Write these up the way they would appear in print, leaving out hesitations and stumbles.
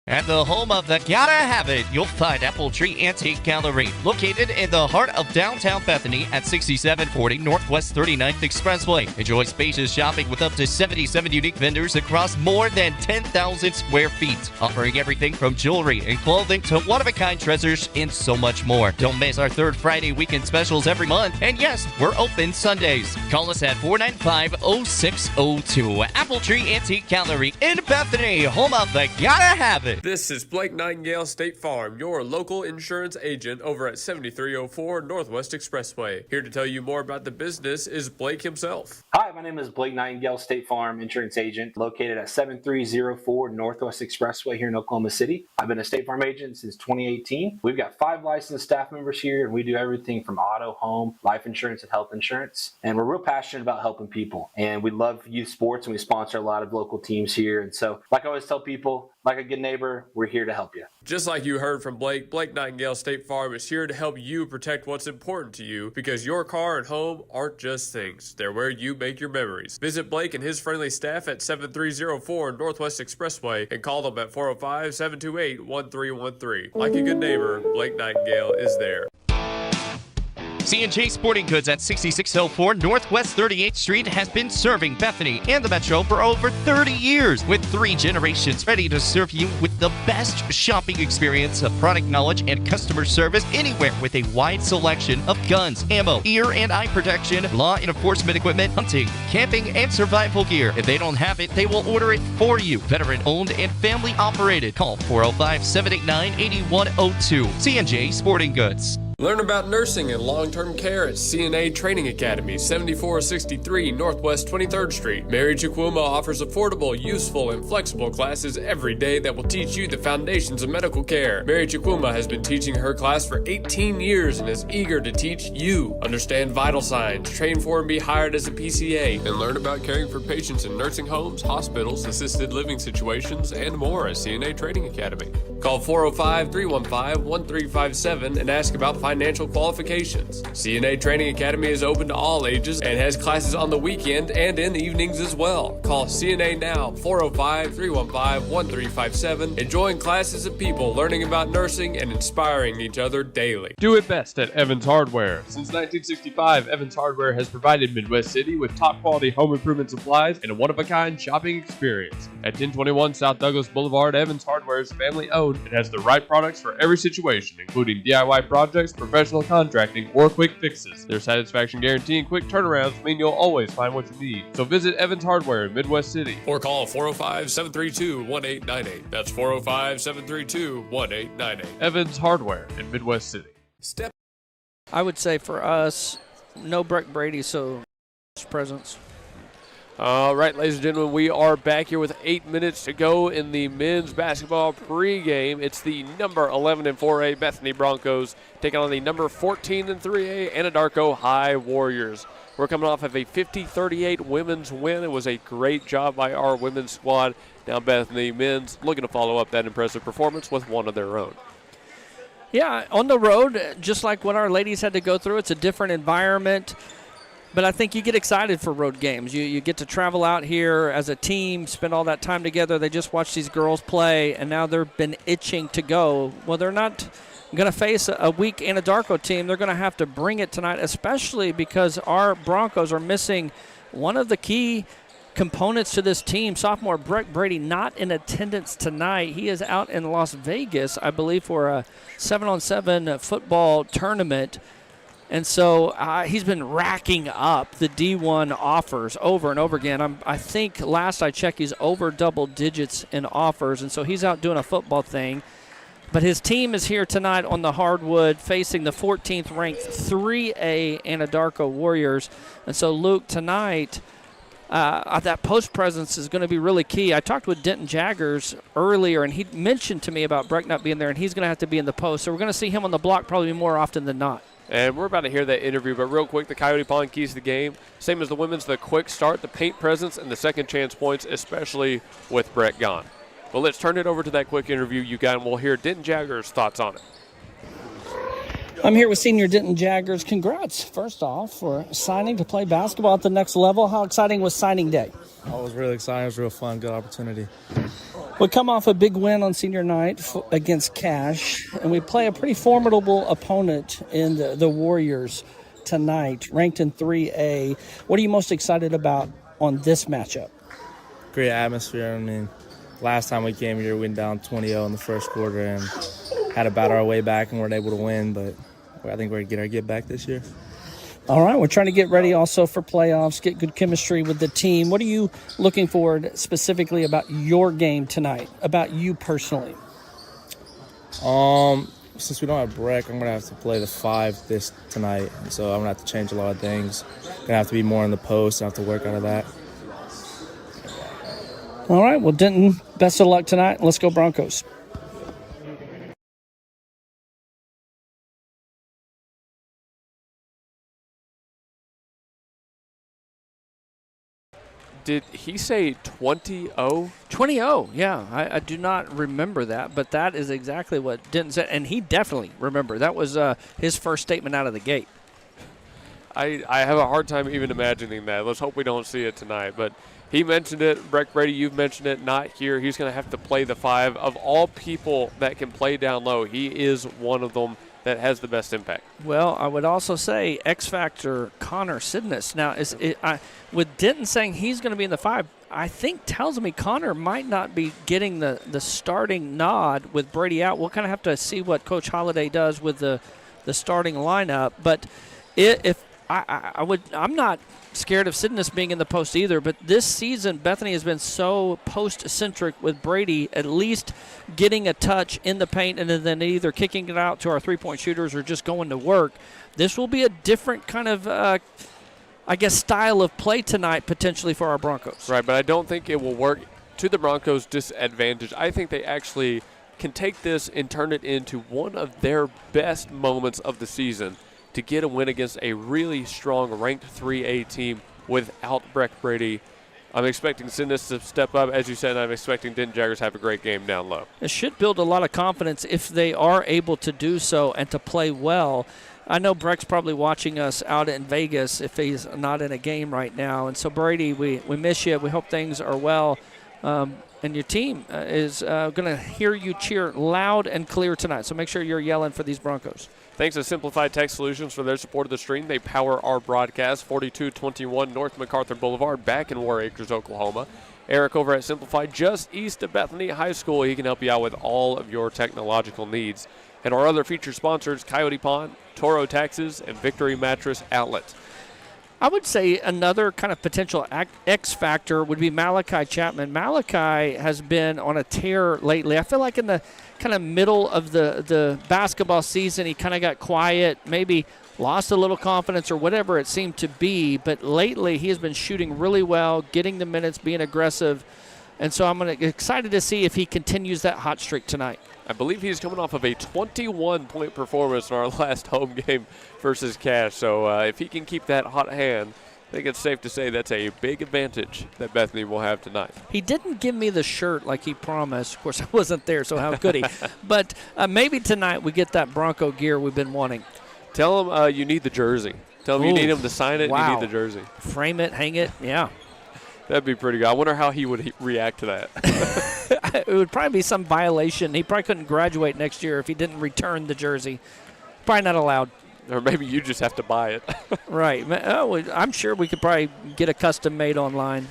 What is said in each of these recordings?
At the home of the Gotta Have It, you'll find Apple Tree Antique Gallery, located in the heart of downtown Bethany at 6740 Northwest 39th Expressway. Enjoy spacious shopping with up to 77 unique vendors across more than 10,000 square feet, offering everything from jewelry and clothing to one-of-a-kind treasures and so much more. Don't miss our third Friday weekend specials every month, and yes, we're open Sundays. Call us at 495-0602. Apple Tree Antique Gallery in Bethany, home of the Gotta Have It. This is Blake Nightingale State Farm, your local insurance agent over at 7304 Northwest Expressway. Here to tell you more about the business is Blake himself. Hi, my name is Blake Nightingale, State Farm insurance agent located at 7304 Northwest Expressway here in Oklahoma City. I've been a State Farm agent since 2018. We've got 5 licensed staff members here, and we do everything from auto, home, life insurance, and health insurance. And we're real passionate about helping people. And we love youth sports, and we sponsor a lot of local teams here. And so, like I always tell people, like a good neighbor, we're here to help you. Just like you heard from Blake, Blake Nightingale State Farm is here to help you protect what's important to you, because your car and home aren't just things. They're where you make your memories. Visit Blake and his friendly staff at 7304 Northwest Expressway and call them at 405-728-1313. Like a good neighbor, Blake Nightingale is there. C&J Sporting Goods at 6604 Northwest 38th Street has been serving Bethany and the Metro for over 30 years, with 3 generations ready to serve you with the best shopping experience of product knowledge and customer service anywhere, with a wide selection of guns, ammo, ear and eye protection, law enforcement equipment, hunting, camping, and survival gear. If they don't have it, they will order it for you. Veteran owned and family operated. Call 405-789-8102. C&J Sporting Goods. Learn about nursing and long-term care at CNA Training Academy, 7463 Northwest 23rd Street. Mary Chikwuma offers affordable, useful, and flexible classes every day that will teach you the foundations of medical care. Mary Chikwuma has been teaching her class for 18 years and is eager to teach you. Understand vital signs, train for and be hired as a PCA, and learn about caring for patients in nursing homes, hospitals, assisted living situations, and more at CNA Training Academy. Call 405-315-1357 and ask about financial qualifications. CNA Training Academy is open to all ages and has classes on the weekend and in the evenings as well. Call CNA now, 405-315-1357, and join classes of people learning about nursing and inspiring each other daily. Do it best at Evans Hardware. Since 1965, Evans Hardware has provided Midwest City with top quality home improvement supplies and a one-of-a-kind shopping experience. At 1021 South Douglas Boulevard, Evans Hardware is family owned and has the right products for every situation, including DIY projects, professional contracting, or quick fixes. Their satisfaction guarantee and quick turnarounds mean you'll always find what you need. So visit Evans Hardware in Midwest City. Or call 405-732-1898. That's 405-732-1898. Evans Hardware in Midwest City. I would say for us, no Breck Brady, so presence. All right, ladies and gentlemen, we are back here with 8 minutes to go in the men's basketball pregame. It's the number 11 and 4A Bethany Bronchos taking on the number 14 and 3A Anadarko High Warriors. We're coming off of a 50-38 women's win. It was a great job by our women's squad. Now Bethany men's looking to follow up that impressive performance with one of their own. Yeah, on the road, just like what our ladies had to go through, it's a different environment. But I think you get excited for road games. You get to travel out here as a team, spend all that time together. They just watched these girls play, and now they've been itching to go. Well, they're not going to face a weak Anadarko team. They're going to have to bring it tonight, especially because our Broncos are missing one of the key components to this team. Sophomore Breck Brady not in attendance tonight. He is out in Las Vegas, I believe, for a 7-on-7 football tournament. And so he's been racking up the D1 offers over and over again. I think last I checked, he's over double digits in offers, and so he's out doing a football thing. But his team is here tonight on the hardwood facing the 14th-ranked 3A Anadarko Warriors. And so, Luke, tonight that post presence is going to be really key. I talked with Denton Jaggers earlier, and he mentioned to me about Breck not being there, and he's going to have to be in the post. So we're going to see him on the block probably more often than not. And we're about to hear that interview, but real quick, the Coyote Pond keys to the game. Same as the women's, the quick start, the paint presence, and the second chance points, especially with Brett gone. Well, let's turn it over to that quick interview you got, and we'll hear Denton Jaggers' thoughts on it. I'm here with senior Denton Jaggers. Congrats, first off, for signing to play basketball at the next level. How exciting was signing day? It was really exciting. It was real fun. Good opportunity. We come off a big win on senior night against Cash, and we play a pretty formidable opponent in the Warriors tonight, ranked in 3A. What are you most excited about on this matchup? Great atmosphere. I mean, last time we came here, we went down 20-0 in the first quarter and had to battle our way back and weren't able to win, but I think we're going to get back this year. All right, we're trying to get ready also for playoffs, get good chemistry with the team. What are you looking forward specifically about your game tonight, about you personally? Since we don't have Breck, I'm going to have to play the 5 tonight, so I'm going to have to change a lot of things. Going to have to be more in the post. I have to work out of that. All right, well, Denton, best of luck tonight. Let's go Broncos. Did he say 20-0? 20-0, yeah. I do not remember that, but that is exactly what Denton said, and he definitely remembered. That was his first statement out of the gate. I have a hard time even imagining that. Let's hope we don't see it tonight. But he mentioned it. Breck Brady, you've mentioned it. Not here. He's going to have to play the 5. Of all people that can play down low, he is one of them that has the best impact. Well, I would also say X Factor Connor Sidness. Now, with Denton saying he's going to be in the 5, I think tells me Connor might not be getting the starting nod with Brady out. We'll kind of have to see what Coach Holliday does with the starting lineup. But I'm not scared of Sidness being in the post either, but this season Bethany has been so post-centric with Brady at least getting a touch in the paint and then either kicking it out to our three-point shooters or just going to work. This will be a different kind of, style of play tonight potentially for our Broncos. Right, but I don't think it will work to the Broncos' disadvantage. I think they actually can take this and turn it into one of their best moments of the season to get a win against a really strong ranked 3A team without Breck Brady. I'm expecting Sidness to step up. As you said, I'm expecting Denton Jaggers to have a great game down low. It should build a lot of confidence if they are able to do so and to play well. I know Breck's probably watching us out in Vegas if he's not in a game right now. And so, Brady, we miss you. We hope things are well. And your team is going to hear you cheer loud and clear tonight. So make sure you're yelling for these Broncos. Thanks to Simplified Tech Solutions for their support of the stream. They power our broadcast, 4221 North MacArthur Boulevard, back in War Acres, Oklahoma. Eric over at Simplified, just east of Bethany High School. He can help you out with all of your technological needs. And our other featured sponsors, Coyote Pond, Toro Taxes, and Victory Mattress Outlet. I would say another kind of potential X factor would be Malachi Chapman. Malachi has been on a tear lately. I feel like in the kind of middle of the basketball season, he kind of got quiet, maybe lost a little confidence or whatever it seemed to be. But lately he has been shooting really well, getting the minutes, being aggressive. And so I'm excited to see if he continues that hot streak tonight. I believe he's coming off of a 21-point performance in our last home game versus Cash. So if he can keep that hot hand, I think it's safe to say that's a big advantage that Bethany will have tonight. He didn't give me the shirt like he promised. Of course, I wasn't there, so how could he? But maybe tonight we get that Bronco gear we've been wanting. Tell him you need the jersey. Tell him you need him to sign it. Wow. You need the jersey. Frame it, hang it, yeah. That'd be pretty good. I wonder how he would react to that. It would probably be some violation. He probably couldn't graduate next year if he didn't return the jersey. Probably not allowed. Or maybe you just have to buy it. Right. Oh, I'm sure we could probably get a custom made online.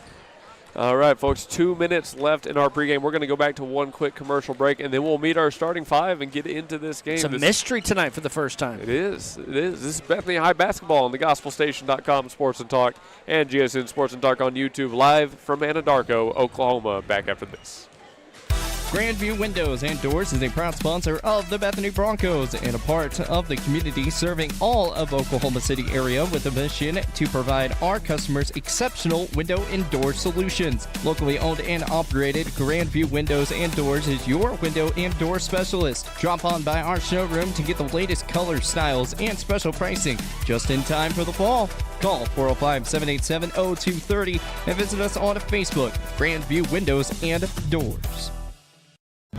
All right, folks, 2 minutes left in our pregame. We're going to go back to one quick commercial break, and then we'll meet our starting 5 and get into this game. It's a mystery tonight for the first time. It is. It is. This is Bethany High Basketball on the GospelStation.com Sports and Talk and GSN Sports and Talk on YouTube, live from Anadarko, Oklahoma. Back after this. Grandview Windows and Doors is a proud sponsor of the Bethany Broncos and a part of the community serving all of Oklahoma City area with a mission to provide our customers exceptional window and door solutions. Locally owned and operated, Grandview Windows and Doors is your window and door specialist. Drop on by our showroom to get the latest color, styles, and special pricing just in time for the fall. Call 405-787-0230 and visit us on Facebook, Grandview Windows and Doors.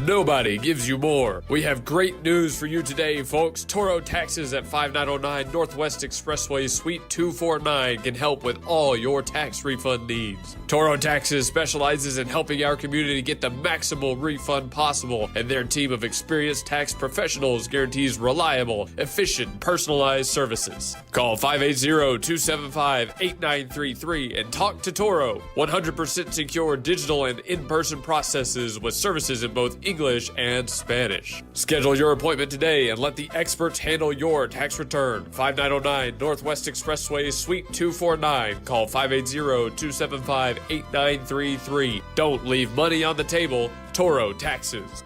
Nobody gives you more. We have great news for you today, folks. Toro Taxes at 5909 Northwest Expressway, Suite 249 can help with all your tax refund needs. Toro Taxes specializes in helping our community get the maximal refund possible, and their team of experienced tax professionals guarantees reliable, efficient, personalized services. Call 580-275-8933 and talk to Toro. 100% secure digital and in-person processes with services in both English and Spanish. Schedule your appointment today and let the experts handle your tax return. 5909 Northwest Expressway, Suite 249. Call 580-275-8933. Don't leave money on the table. Toro Taxes.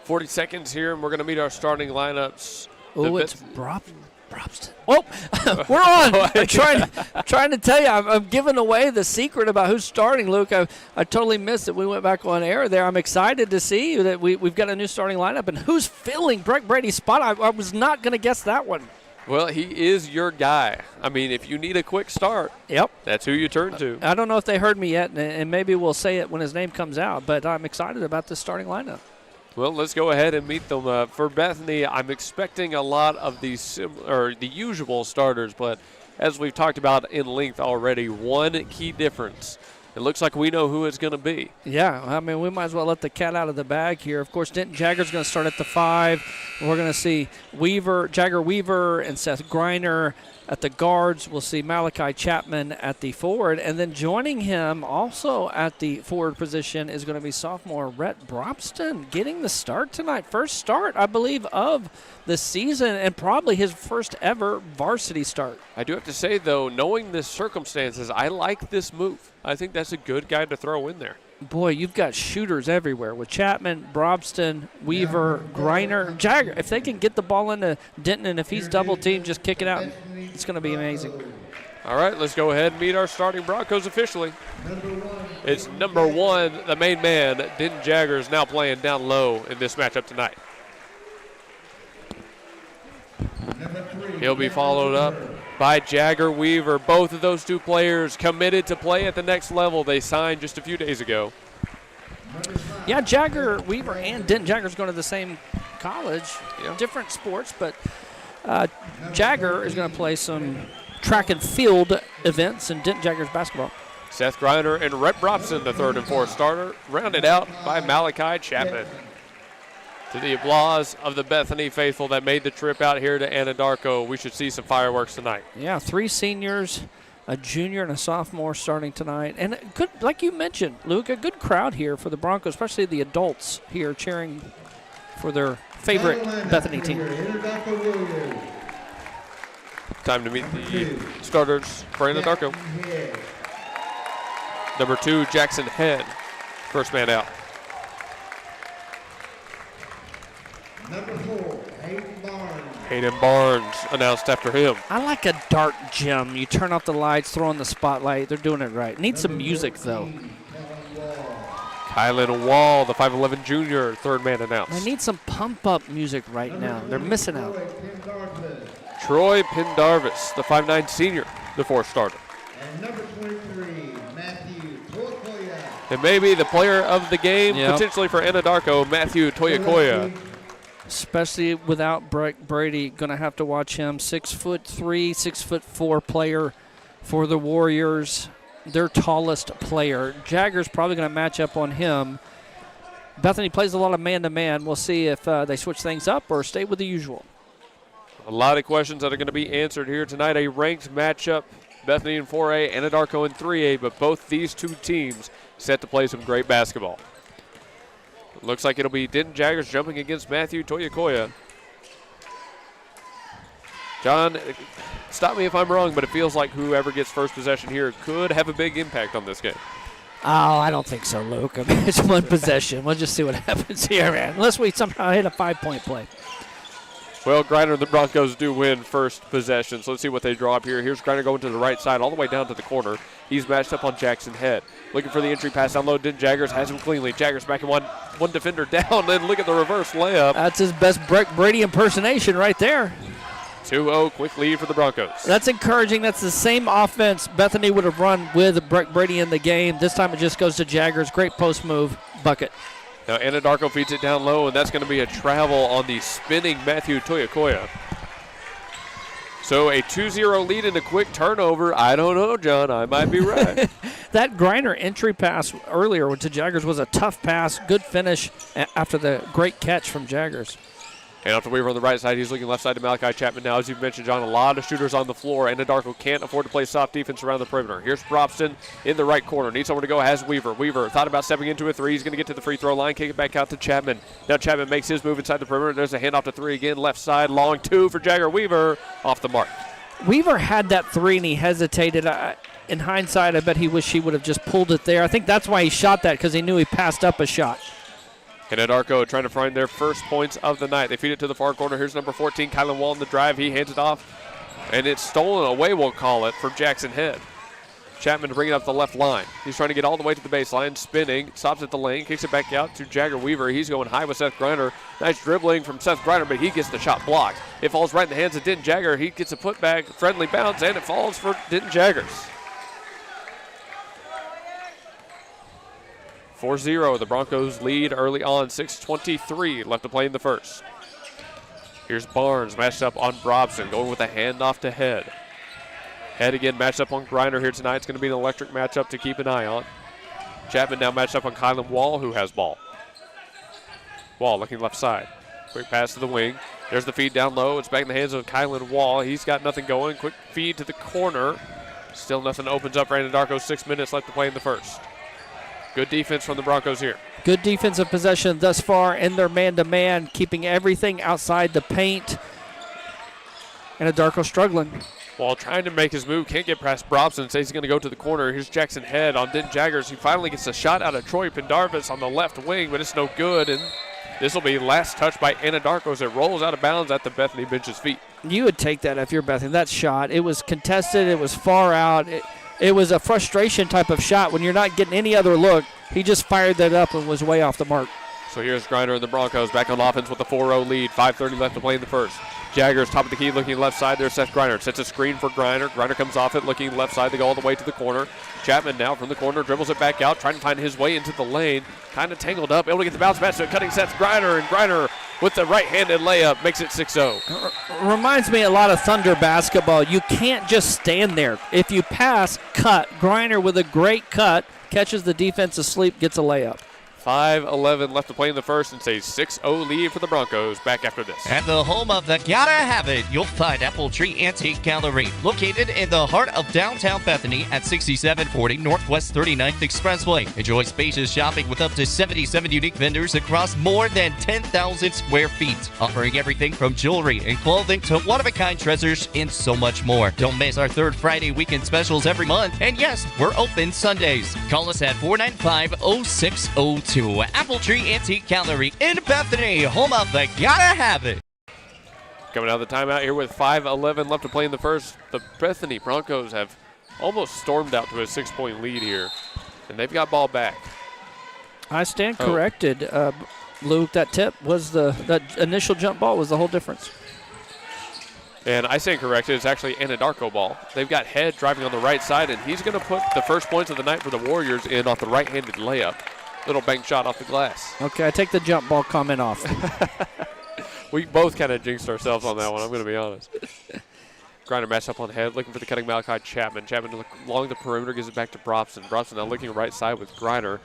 40 seconds here, and we're going to meet our starting lineups. Oh, it's Brobston. Oh, we're on. I'm trying to tell you, I'm giving away the secret about who's starting, Luke. I totally missed it. We went back on air there. I'm excited to see that we've got a new starting lineup. And who's filling Breck Brady's spot? I was not going to guess that one. Well, he is your guy. I mean, if you need a quick start, yep, that's who you turn to. I don't know if they heard me yet, and maybe we'll say it when his name comes out, but I'm excited about this starting lineup. Well, let's go ahead and meet them. For Bethany, I'm expecting a lot of the usual starters, but as we've talked about in length already, one key difference. It looks like we know who it's going to be. Yeah, I mean, we might as well let the cat out of the bag here. Of course, Denton Jagger's going to start at the 5. We're going to see Jagger Weaver and Seth Greiner at the guards. We'll see Malachi Chapman at the forward. And then joining him also at the forward position is going to be sophomore Rhett Brobston getting the start tonight. First start, I believe, of the season and probably his first ever varsity start. I do have to say, though, knowing the circumstances, I like this move. I think that's a good guy to throw in there. Boy, you've got shooters everywhere with Chapman, Brobston, Weaver, Greiner, Jagger. If they can get the ball into Denton, and if he's double-teamed, just kick it out, it's going to be amazing. All right, let's go ahead and meet our starting Broncos officially. It's number 1, the main man, Denton Jagger, is now playing down low in this matchup tonight. He'll be followed up by Jagger Weaver. Both of those two players committed to play at the next level. They signed just a few days ago. Yeah, Jagger Weaver and Denton Jagger's going to the same college. Yeah. Different sports, but Jagger is going to play some track and field events, and Denton Jagger's basketball. Seth Greiner and Rhett Brobston, the 3rd and 4th starter, rounded out by Malachi Chapman. To the applause of the Bethany faithful that made the trip out here to Anadarko, we should see some fireworks tonight. Yeah, 3 seniors, a junior and a sophomore starting tonight. And a good, like you mentioned, Luke, a good crowd here for the Broncos, especially the adults here cheering for their favorite Bethany team. Time to meet the starters for Anadarko. Number 2, Jackson Head, first man out. Number 4, Hayden Barnes announced after him. I like a dark gym. You turn off the lights, throw on the spotlight. They're doing it right. Need some music, though. Kylan Wall, the 5'11 junior, 3rd man announced. They need some pump-up music right now. They're missing out. Troy Pendarvis, the 5'9 senior, the 4th starter. and number 23, Matthew Toyakoya. And maybe the player of the game, Yep. potentially for Anadarko, Matthew Toyakoya. Especially without Breck Brady, going to have to watch him. 6'3", 6'4" player for the Warriors, their tallest player. Jagger's probably going to match up on him. Bethany plays a lot of man-to-man. We'll see if they switch things up or stay with the usual. A lot of questions that are going to be answered here tonight. A ranked matchup, Bethany in 4A, Anadarko in 3A, but both these two teams set to play some great basketball. Looks like it'll be Denton Jaggers jumping against Matthew Toyakoya. John, stop me if I'm wrong, but it feels like whoever gets first possession here could have a big impact on this game. Oh, I don't think so, Luke. I mean, it's one possession. We'll just see what happens here, man. Unless we somehow hit a 5-point play. Well, Greiner and the Broncos do win first possession, so let's see what they draw up here. Here's Greiner going to the right side all the way down to the corner. He's matched up on Jackson Head. Looking for the entry pass down low. Denton Jaggers has him cleanly. Jaggers backing one defender down, then look at the reverse layup. That's his best Breck Brady impersonation right there. 2-0, quick lead for the Broncos. That's encouraging. That's the same offense Bethany would have run with Breck Brady in the game. This time it just goes to Jaggers. Great post move. Bucket. Now Anadarko feeds it down low, and that's going to be a travel on the spinning Matthew Toyokoya. So a 2-0 lead and a quick turnover. I don't know, John. I might be right. That Griner entry pass earlier to Jaggers was a tough pass. Good finish after the great catch from Jaggers. And after Weaver on the right side, he's looking left side to Malachi Chapman now. As you've mentioned, John, a lot of shooters on the floor. Anadarko can't afford to play soft defense around the perimeter. Here's Brobson in the right corner. Needs somewhere to go, has Weaver. Weaver thought about stepping into a three. He's going to get to the free throw line, kick it back out to Chapman. Now Chapman makes his move inside the perimeter. There's a handoff to three again, left side, long two for Jagger Weaver, off the mark. Weaver had that three and he hesitated. In hindsight, I bet he wished he would have just pulled it there. I think that's why he shot that, because he knew he passed up a shot. Anadarko trying to find their first points of the night. They feed it to the far corner. Here's number 14, Kylan Wall in the drive. He hands it off, and it's stolen away, we'll call it, from Jackson Head. Chapman to bring it up the left line. He's trying to get all the way to the baseline, spinning, stops at the lane, kicks it back out to Jagger Weaver. He's going high with Seth Griner. Nice dribbling from Seth Griner, but he gets the shot blocked. It falls right in the hands of Denton Jagger. He gets a putback, friendly bounce, and it falls for Denton Jaggers. 4-0, the Broncos lead early on, 6:23 left to play in the first. Here's Barnes matched up on Brobson, going with a handoff to Head. Head again matched up on Griner here tonight. It's going to be an electric matchup to keep an eye on. Chapman now matched up on Kylan Wall, who has ball. Wall looking left side. Quick pass to the wing. There's the feed down low. It's back in the hands of Kylan Wall. He's got nothing going. Quick feed to the corner. Still nothing opens up for Anadarko. 6 minutes left to play in the first. Good defense from the Broncos here. Good defensive possession thus far in their man-to-man, keeping everything outside the paint. Anadarko struggling. Wall trying to make his move, can't get past Brobson, says he's going to go to the corner. Here's Jackson Head on Denton Jaggers. He finally gets a shot out of Troy Pendarvis on the left wing, but it's no good. And this will be last touch by Anadarko as it rolls out of bounds at the Bethany bench's feet. You would take that if you're Bethany. That shot, it was contested, it was far out. It was a frustration type of shot when you're not getting any other look. He just fired that up and was way off the mark. So here's Griner and the Broncos back on offense with a 4-0 lead. 5:30 left to play in the first. Jaggers top of the key looking left side. There's Seth Griner. Sets a screen for Griner. Griner comes off it looking left side to go all the way to the corner. Chapman now from the corner dribbles it back out, trying to find his way into the lane. Kind of tangled up, able to get the bounce back to cutting Seth Griner, and Griner with the right-handed layup makes it 6-0. Reminds me a lot of Thunder basketball. You can't just stand there. If you pass, cut. Griner with a great cut, catches the defense asleep, gets a layup. 5:11 left to play in the first, and a 6-0 lead for the Broncos. Back after this. At the home of the Gotta Have It, you'll find Apple Tree Antique Gallery, located in the heart of downtown Bethany at 6740 Northwest 39th Expressway. Enjoy spacious shopping with up to 77 unique vendors across more than 10,000 square feet, offering everything from jewelry and clothing to one-of-a-kind treasures and so much more. Don't miss our third Friday weekend specials every month, and yes, we're open Sundays. Call us at 495-0602. Apple Tree Antique Gallery in Bethany, home of the Gotta Have It. Coming out of the timeout here with 5:11 left to play in the first, the Bethany Broncos have almost stormed out to a 6-point lead here, and they've got ball back. I stand corrected. Luke, that tip was that initial jump ball was the whole difference. And I stand corrected, it's actually Anadarko ball. They've got Head driving on the right side, and he's going to put the first points of the night for the Warriors in off the right-handed layup. Little bank shot off the glass. Okay, I take the jump ball comment off. We both kind of jinxed ourselves on that one, I'm going to be honest. Griner matched up on Head, looking for the cutting Malachi Chapman. Chapman along the perimeter, gives it back to Brobson. Brobson now looking right side with Griner.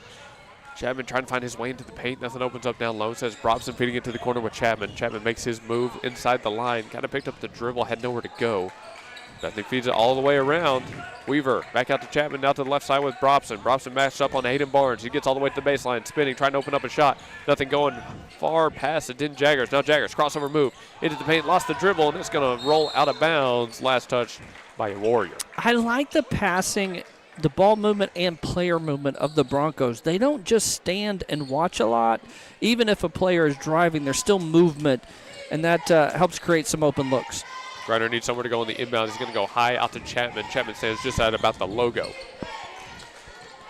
Chapman trying to find his way into the paint. Nothing opens up down low. Says Brobson feeding it to the corner with Chapman. Chapman makes his move inside the line. Kind of picked up the dribble, had nowhere to go. Bethany feeds it all the way around. Weaver back out to Chapman, now to the left side with Brobson. Brobson matched up on Hayden Barnes. He gets all the way to the baseline, spinning, trying to open up a shot. Nothing going far past it. Denton Jaggers. Now Jaggers, crossover move into the paint, lost the dribble, and it's going to roll out of bounds. Last touch by a Warrior. I like the passing, the ball movement and player movement of the Broncos. They don't just stand and watch a lot. Even if a player is driving, there's still movement, and that helps create some open looks. Griner needs somewhere to go on the inbound. He's going to go high out to Chapman. Chapman stands just out about the logo.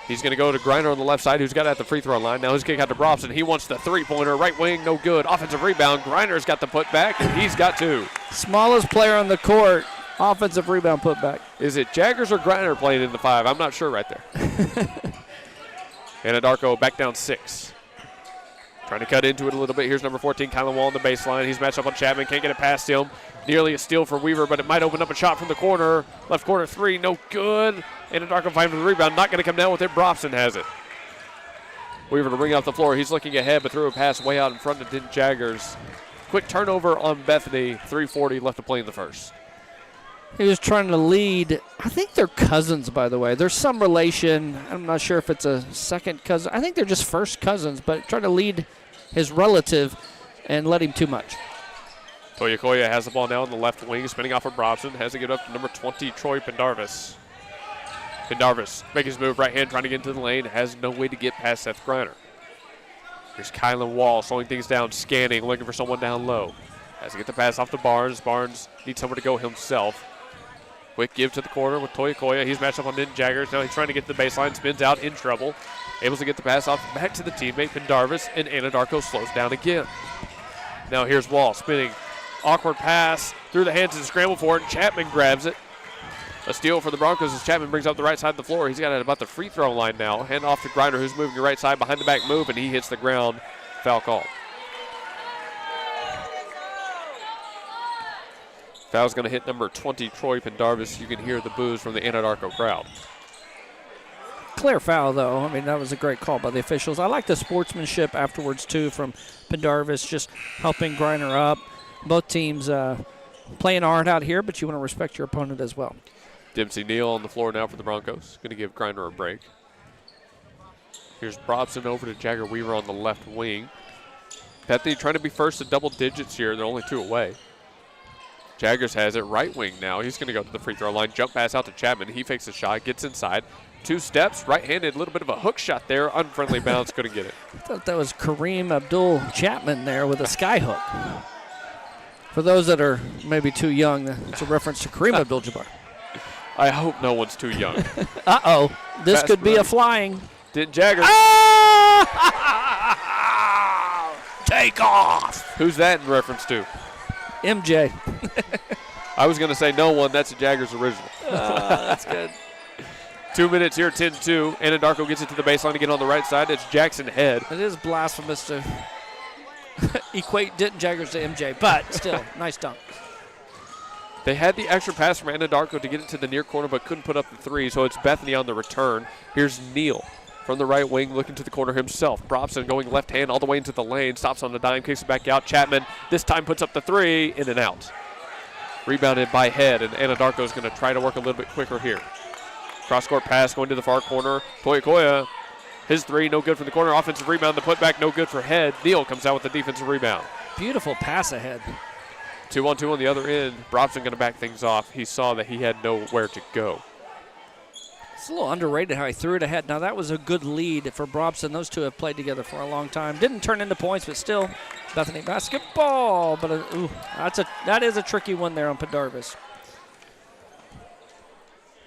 He's going to go to Griner on the left side, who's got it at the free throw line. Now his kick out to Brobson. He wants the three-pointer. Right wing, no good. Offensive rebound. Griner's got the putback, and he's got two. Smallest player on the court. Offensive rebound putback. Is it Jaggers or Griner playing in the 5? I'm not sure right there. Anadarko back down 6. Trying to cut into it a little bit. Here's number 14, Kylan Wall on the baseline. He's matched up on Chapman. Can't get it past him. Nearly a steal for Weaver, but it might open up a shot from the corner. Left corner three, no good. Anadarko fighting for the rebound. Not going to come down with it. Brobson has it. Weaver to bring it off the floor. He's looking ahead, but threw a pass way out in front to Denton Jaggers. Quick turnover on Bethany. 3:40 left to play in the first. He was trying to lead. I think they're cousins, by the way. There's some relation. I'm not sure if it's a second cousin. I think they're just first cousins, but trying to lead his relative and let him too much. Toyokoya has the ball now on the left wing, spinning off of Brobson. Has to get up to number 20, Troy Pendarvis. Pendarvis making his move right hand, trying to get into the lane. Has no way to get past Seth Griner. Here's Kylan Wall slowing things down, scanning, looking for someone down low. Has to get the pass off to Barnes. Barnes needs somewhere to go himself. Quick give to the corner with Toyokoya. He's matched up on Denton Jaggers. Now he's trying to get to the baseline, spins out in trouble. Able to get the pass off back to the teammate, Pendarvis, and Anadarko slows down again. Now here's Wall spinning. Awkward pass through the hands and scramble for it, and Chapman grabs it. A steal for the Broncos as Chapman brings up the right side of the floor. He's got it about the free throw line now. Hand off to Griner, who's moving the right side behind the back move, and he hits the ground. Foul call. Foul's going to hit number 20, Troy Pendarvis. You can hear the boos from the Anadarko crowd. Clear foul, though. I mean, that was a great call by the officials. I like the sportsmanship afterwards, too, from Pendarvis, just helping Griner up. Both teams playing hard out here, but you want to respect your opponent as well. Dempsey Neal on the floor now for the Broncos. Going to give Griner a break. Here's Brobson over to Jagger Weaver on the left wing. Bethany trying to be first to double digits here. They're only two away. Jaggers has it right wing now. He's going to go to the free throw line. Jump pass out to Chapman. He fakes a shot, gets inside. 2 steps, right-handed, a little bit of a hook shot there. Unfriendly bounce, couldn't get it. I thought that was Kareem Abdul-Chapman there with a sky hook. For those that are maybe too young, it's a reference to Kareem Abdul-Jabbar. I hope no one's too young. Uh-oh. This Fast could be break. a flying. Denton Jaggers. Take off. Who's that in reference to? MJ. I was going to say no one. That's a Jaggers original. That's good. 2 minutes here, 10-2. Anadarko gets it to the baseline again on the right side. It's Jackson Head. It is blasphemous to equate Denton Jaggers to MJ, but still, nice dunk. They had the extra pass from Anadarko to get it to the near corner, but couldn't put up the three, so it's Bethany on the return. Here's Neal from the right wing looking to the corner himself. Brobson going left hand all the way into the lane, stops on the dime, kicks it back out. Chapman this time puts up the three, in and out. Rebounded by Head, and Anadarko is going to try to work a little bit quicker here. Cross-court pass going to the far corner. Toyokoya, his three, no good from the corner. Offensive rebound, the putback, no good for Head. Neal comes out with the defensive rebound. Beautiful pass ahead. 2-on-2 on the other end. Brobson going to back things off. He saw that he had nowhere to go. It's a little underrated how he threw it ahead. Now, that was a good lead for Brobson. Those two have played together for a long time. Didn't turn into points, but still, Bethany basketball. But that is a tricky one there on Pendarvis.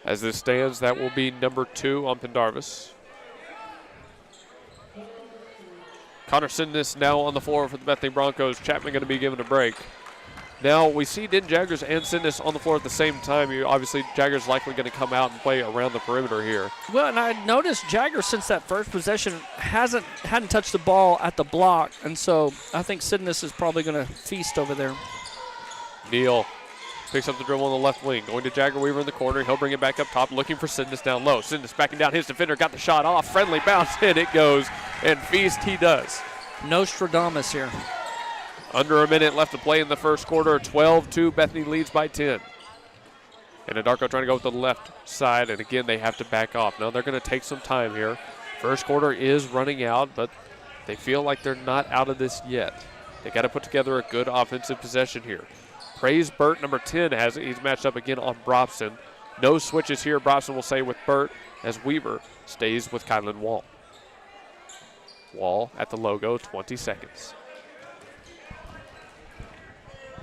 As this stands, that will be number 2 on Pendarvis. Connor Sidness now on the floor for the Bethany Broncos. Chapman going to be given a break. Now, we see Denton Jaggers and Sidness on the floor at the same time. Obviously, Jaggers likely going to come out and play around the perimeter here. Well, and I noticed Jaggers, since that first possession, hadn't touched the ball at the block, and so I think Sidness is probably going to feast over there. Neal picks up the dribble on the left wing, going to Jagger Weaver in the corner. He'll bring it back up top, looking for Sidness down low. Sidness backing down his defender, got the shot off. Friendly bounce, in it goes, and feast he does. Nostradamus here. Under a minute left to play in the first quarter. 12-2, Bethany leads by 10. Anadarko trying to go with the left side, and again, they have to back off. Now they're going to take some time here. First quarter is running out, but they feel like they're not out of this yet. They got to put together a good offensive possession here. Praise Burt, number 10, has it. He's matched up again on Brobson. No switches here, Brobson will say with Burt, as Weaver stays with Kylan Wall. Wall at the logo, 20 seconds.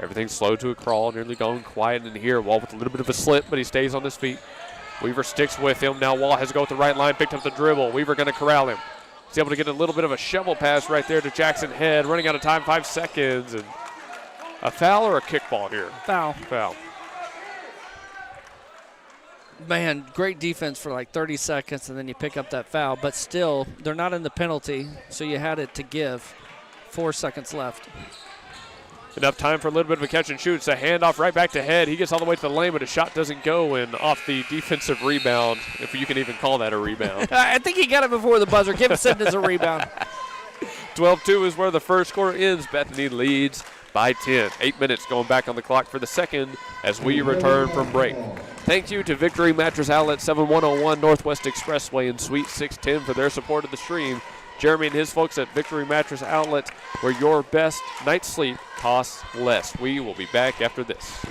Everything's slow to a crawl, nearly going quiet in here. Wall with a little bit of a slip, but he stays on his feet. Weaver sticks with him. Now Wall has to go with the right line, picked up the dribble. Weaver going to corral him. He's able to get a little bit of a shovel pass right there to Jackson Head. Running out of time, 5 seconds. And a foul or a kickball here? Foul. Foul. Man, great defense for like 30 seconds, and then you pick up that foul. But still, they're not in the penalty, so you had it to give. 4 seconds left. Enough time for a little bit of a catch and shoot. It's a handoff right back to Head. He gets all the way to the lane, but his shot doesn't go, and off the defensive rebound, if you can even call that a rebound. I think he got it before the buzzer. Give Sidness a rebound. 12-2 is where the first quarter ends. Bethany leads by 10. 8 minutes going back on the clock for the second as we return from break. Thank you to Victory Mattress Outlet, 7101 Northwest Expressway in Suite 610 for their support of the stream. Jeremy and his folks at Victory Mattress Outlet, where your best night's sleep costs less. We will be back after this.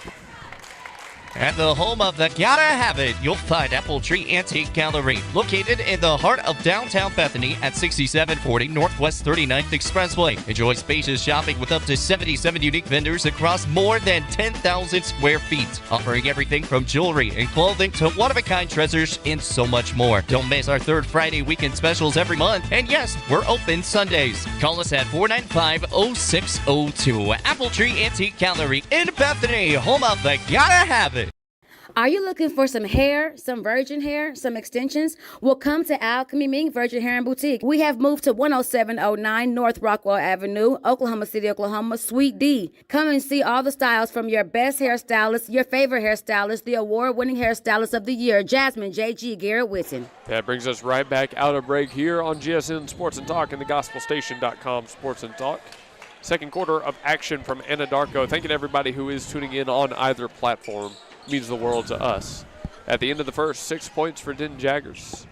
At the home of the Gotta Have It, you'll find Apple Tree Antique Gallery, located in the heart of downtown Bethany at 6740 Northwest 39th Expressway. Enjoy spacious shopping with up to 77 unique vendors across more than 10,000 square feet, offering everything from jewelry and clothing to one-of-a-kind treasures and so much more. Don't miss our third Friday weekend specials every month. And yes, we're open Sundays. Call us at 495-0602. Apple Tree Antique Gallery in Bethany, home of the Gotta Have It. Are you looking for some hair, some virgin hair, some extensions? Well, come to Alchemy Ming Virgin Hair and Boutique. We have moved to 10709 North Rockwell Avenue, Oklahoma City, Oklahoma, Suite D. Come and see all the styles from your best hairstylist, your favorite hairstylist, the award-winning hairstylist of the year, Jasmine J.G. Garrett Whitten. That brings us right back out of break here on GSN Sports and Talk and the GospelStation.com Sports and Talk. Second quarter of action from Anadarko. Thanking everybody who is tuning in on either platform. Means the world to us. At the end of the first, 6 points for Denton Jaggers.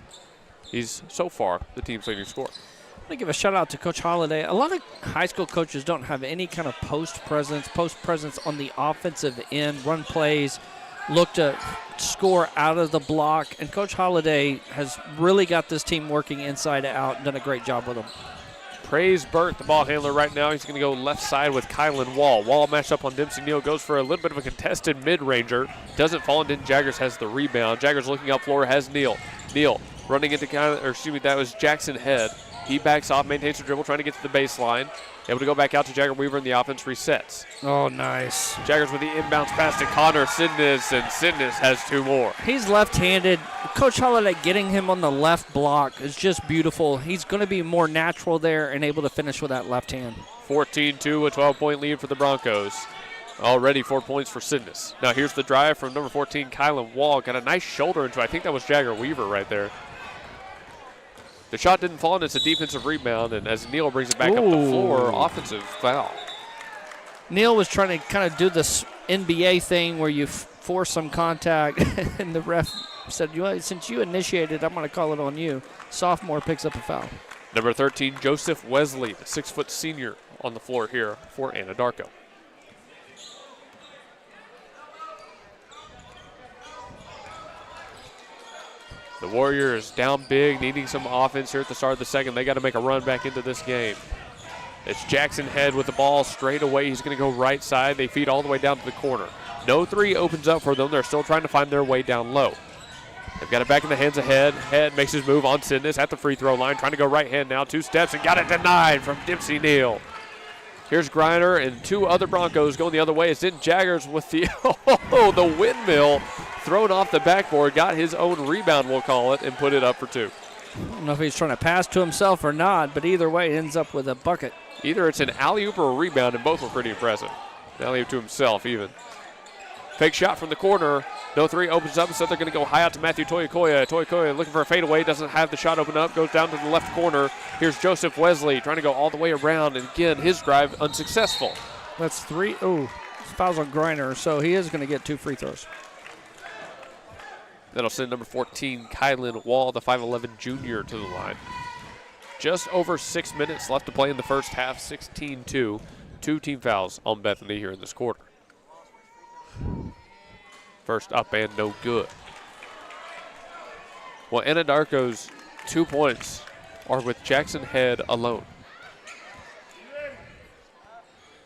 He's so far the team's leading scorer. I want to give a shout out to Coach Holliday. A lot of high school coaches don't have any kind of post presence on the offensive end, run plays, look to score out of the block. And Coach Holliday has really got this team working inside out and done a great job with them. Praise Burt, the ball handler right now. He's going to go left side with Kylan Wall. Wall matched up on Dempsey Neal, goes for a little bit of a contested mid-ranger. Doesn't fall, and then Jaggers has the rebound. Jaggers looking up floor, has Neal. Neal running into that was Jackson Head. He backs off, maintains the dribble, trying to get to the baseline. Able to go back out to Jagger Weaver, and the offense resets. Oh, nice. Jaggers with the inbounds pass to Connor Sidness, and Sidness has 2 more. He's left-handed. Coach Holliday getting him on the left block is just beautiful. He's going to be more natural there and able to finish with that left hand. 14-2, a 12-point lead for the Broncos. Already 4 points for Sidness. Now here's the drive from number 14, Kylan Wall. Got a nice shoulder into, I think that was Jagger Weaver right there. The shot didn't fall, and it's a defensive rebound, and as Neal brings it back up the floor, offensive foul. Neal was trying to kind of do this NBA thing where you force some contact, and the ref said, since you initiated, I'm going to call it on you. Sophomore picks up a foul. Number 13, Joseph Wesley, the 6-foot senior on the floor here for Anadarko. The Warriors down big, needing some offense here at the start of the second. They got to make a run back into this game. It's Jackson Head with the ball straight away. He's going to go right side. They feed all the way down to the corner. No three opens up for them. They're still trying to find their way down low. They've got it back in the hands of Head. Head makes his move on Sidness at the free throw line, trying to go right hand now. 2 steps and got it denied from Dempsey Neal. Here's Griner and 2 other Broncos going the other way. It's Denton Jaggers with the the windmill thrown off the backboard. Got his own rebound, we'll call it, and put it up for 2. I don't know if he's trying to pass to himself or not, but either way, it ends up with a bucket. Either it's an alley-oop or a rebound, and both were pretty impressive. Alley-oop to himself, even. Fake shot from the corner. No three opens up, so they're going to go high out to Matthew Toyokoya. Toyokoya looking for a fadeaway, doesn't have the shot open up, goes down to the left corner. Here's Joseph Wesley trying to go all the way around, and again, his drive unsuccessful. That's 3. Oh, fouls on Griner, so he is going to get 2 free throws. That'll send number 14, Kylan Wall, the 5'11 junior, to the line. Just over 6 minutes left to play in the first half, 16-2. 2 team fouls on Bethany here in this quarter. First up and no good. Well, Anadarko's 2 points are with Jackson Head alone.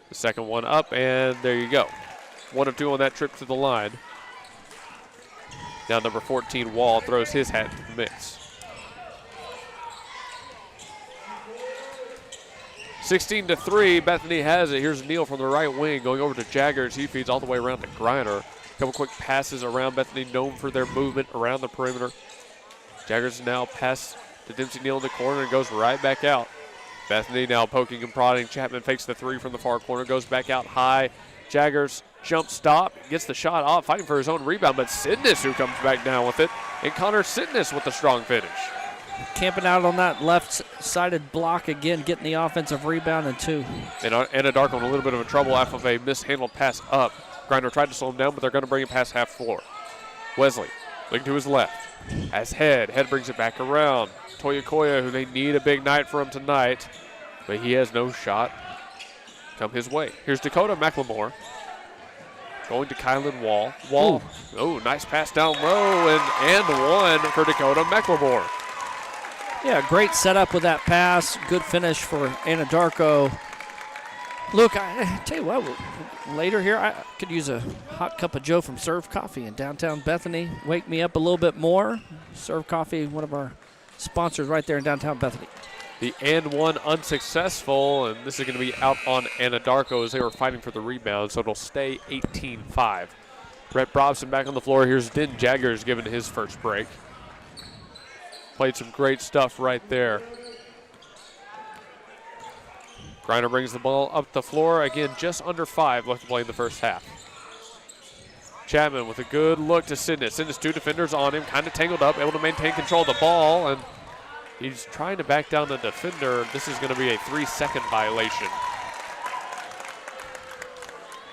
The second one up, and there you go. 1 of 2 on that trip to the line. Now number 14, Wall, throws his hat into the mix. 16-3, Bethany has it. Here's Neal from the right wing going over to Jaggers. He feeds all the way around to Griner. A couple quick passes around Bethany, known for their movement around the perimeter. Jaggers now pass to Dempsey Neal in the corner and goes right back out. Bethany now poking and prodding. Chapman fakes the three from the far corner, goes back out high. Jaggers jump stop, gets the shot off, fighting for his own rebound, but Sidness who comes back down with it, and Connor Sidness with the strong finish. Camping out on that left-sided block again, getting the offensive rebound and 2. And Anadarko in a little bit of a trouble after of a mishandled pass up. Grinder tried to slow him down, but they're going to bring it past half floor. Wesley looking to his left. As Head brings it back around. Toyokoya, who they need a big night for him tonight, but he has no shot come his way. Here's Dakota McLemore going to Kylan Wall. Wall, oh, nice pass down low, and one for Dakota McLemore. Yeah, great setup with that pass. Good finish for Anadarko. Look, I tell you what, later here, I could use a hot cup of Joe from Serve Coffee in downtown Bethany. Wake me up a little bit more. Serve Coffee, one of our sponsors right there in downtown Bethany. The and one unsuccessful, and this is going to be out on Anadarko as they were fighting for the rebound, so it'll stay 18-5. Brett Brobson back on the floor. Here's Den Jaggers giving his first break. Played some great stuff right there. Griner brings the ball up the floor. Again, just under 5 left to play in the first half. Chapman with a good look to Sidness. Sidness, 2 defenders on him, kind of tangled up, able to maintain control of the ball, and he's trying to back down the defender. This is going to be a 3-second violation.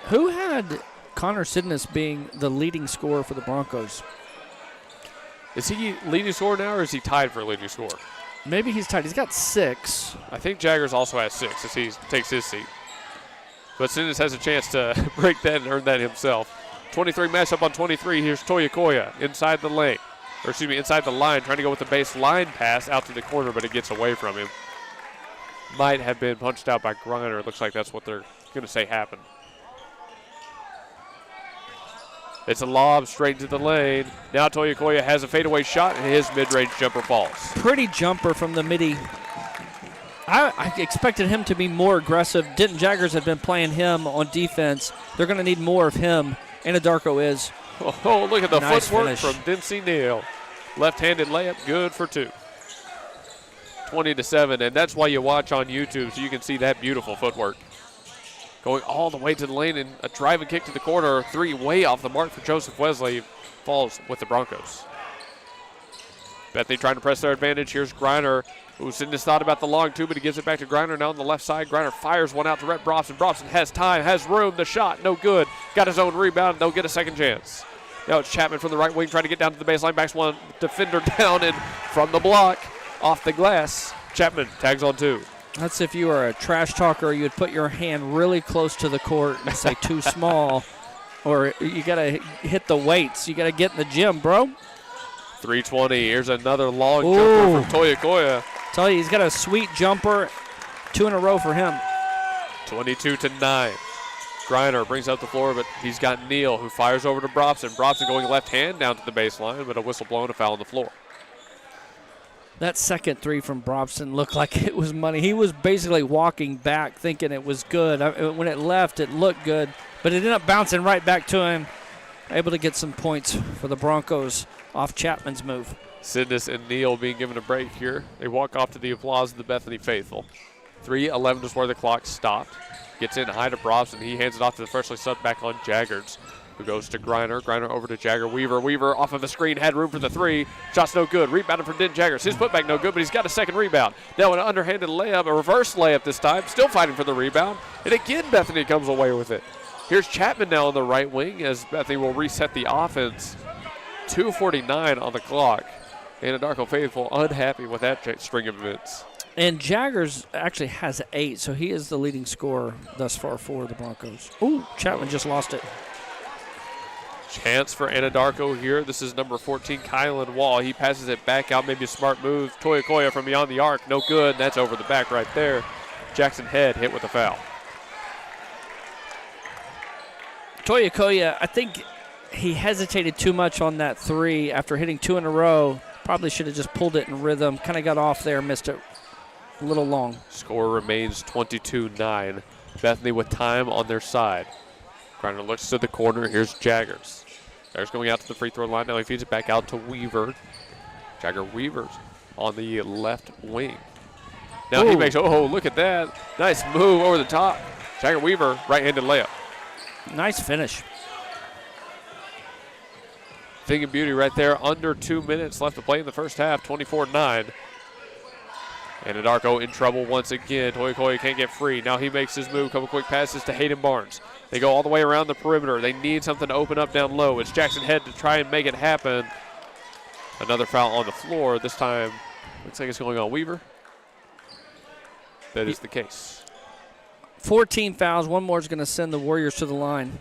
Who had Connor Sidness being the leading scorer for the Broncos? Is he leading scorer now, or is he tied for leading scorer? Maybe he's tied. He's got 6. I think Jaggers also has 6 as he takes his seat. But Sidness has a chance to break that and earn that himself. 23 matchup on 23. Here's Toyokoya inside the lane. Or excuse me, inside the line, trying to go with the baseline pass out to the corner, but it gets away from him. Might have been punched out by Griner. It looks like that's what they're going to say happened. It's a lob straight into the lane. Now Toyokoya has a fadeaway shot, and his mid-range jumper falls. Pretty jumper from the midi. I expected him to be more aggressive. Denton Jaggers had been playing him on defense. They're going to need more of him. Anadarko is. Oh, look at the Nice footwork finish from Dempsey Neal. Left-handed layup, good for 2. 20-7, and that's why you watch on YouTube, so you can see that beautiful footwork. Going all the way to the lane and a driving kick to the corner. 3 way off the mark for Joseph Wesley. Falls with the Broncos. Bethany trying to press their advantage. Here's Griner, who Sidness thought about the long 2, but he gives it back to Griner now on the left side. Griner fires one out to Rhett Brobson. Brobson has time, has room. The shot, no good. Got his own rebound. They'll get a second chance. Now it's Chapman from the right wing trying to get down to the baseline. Backs one defender down, and from the block, off the glass, Chapman tags on 2. That's if you were a trash talker, you'd put your hand really close to the court and say too small. Or you got to hit the weights. You got to get in the gym, bro. 3:20. Here's another long jumper from Toyokoya. Tell you, he's got a sweet jumper. 2 in a row for him. 22-9. Griner brings up the floor, but he's got Neal, who fires over to Brobson. Brobson going left hand down to the baseline, but a whistle blown, a foul on the floor. That second 3 from Brobson looked like it was money. He was basically walking back thinking it was good. When it left, it looked good, but it ended up bouncing right back to him. Able to get some points for the Broncos off Chapman's move. Sidness and Neal being given a break here. They walk off to the applause of the Bethany faithful. 3:11 is where the clock stopped. Gets in high to Brobson. He hands it off to the freshly subbed back on Jaggers, who goes to Griner. Griner over to Jagger. Weaver off of the screen, had room for the 3. Shot's no good. Rebounded from Den Jaggers. His putback no good, but he's got a second rebound. Now an underhanded layup, a reverse layup this time. Still fighting for the rebound. And again, Bethany comes away with it. Here's Chapman now on the right wing as Bethany will reset the offense. 2:49 on the clock. Anadarko faithful unhappy with that string of events. And Jaggers actually has 8, so he is the leading scorer thus far for the Broncos. Ooh, Chapman just lost it. Chance for Anadarko here. This is number 14, Kylan Wall. He passes it back out, maybe a smart move. Toyokoya from beyond the arc, no good. That's over the back right there. Jackson Head hit with a foul. Toyokoya, I think he hesitated too much on that 3 after hitting 2 in a row. Probably should have just pulled it in rhythm. Kind of got off there, missed it a little long. Score remains 22-9. Bethany with time on their side. Griner looks to the corner. Here's Jaggers. Jaggers going out to the free throw line. Now he feeds it back out to Weaver. Weaver's on the left wing. Now he makes, look at that. Nice move over the top. Jagger Weaver, right-handed layup. Nice finish. Thing of beauty right there. Under 2 minutes left to play in the first half, 24-9. Anadarko in trouble once again. Toyokoya can't get free. Now he makes his move. Couple quick passes to Hayden Barnes. They go all the way around the perimeter. They need something to open up down low. It's Jackson Head to try and make it happen. Another foul on the floor. This time, looks like it's going on Weaver. That is the case. 14 fouls. One more is going to send the Warriors to the line.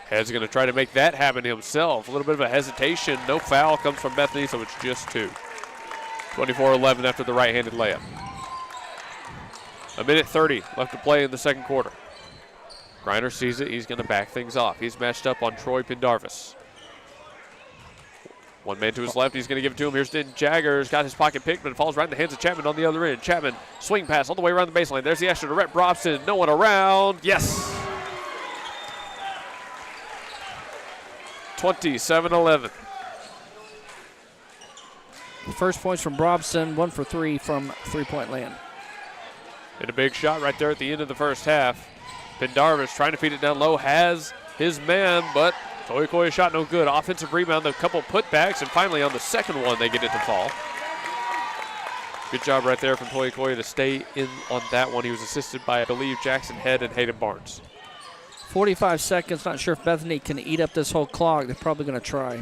Head's going to try to make that happen himself. A little bit of a hesitation. No foul comes from Bethany, so it's just 2. 24-11 after the right-handed layup. 1:30 left to play in the second quarter. Griner sees it. He's going to back things off. He's matched up on Troy Pendarvis. One man to his left. He's going to give it to him. Here's Denton Jaggers. Got his pocket picked, but it falls right in the hands of Chapman on the other end. Chapman, swing pass all the way around the baseline. There's the extra to Rhett Brobson. No one around. Yes. 27-11. First points from Brobson, 1 for 3 from three-point land. And a big shot right there at the end of the first half. Pendarvis trying to feed it down low, has his man, but Toyokoya shot no good. Offensive rebound, a couple putbacks, and finally on the second one they get it to fall. Good job right there from Toyokoya to stay in on that one. He was assisted by, I believe, Jackson Head and Hayden Barnes. 45 seconds. Not sure if Bethany can eat up this whole clock. They're probably going to try.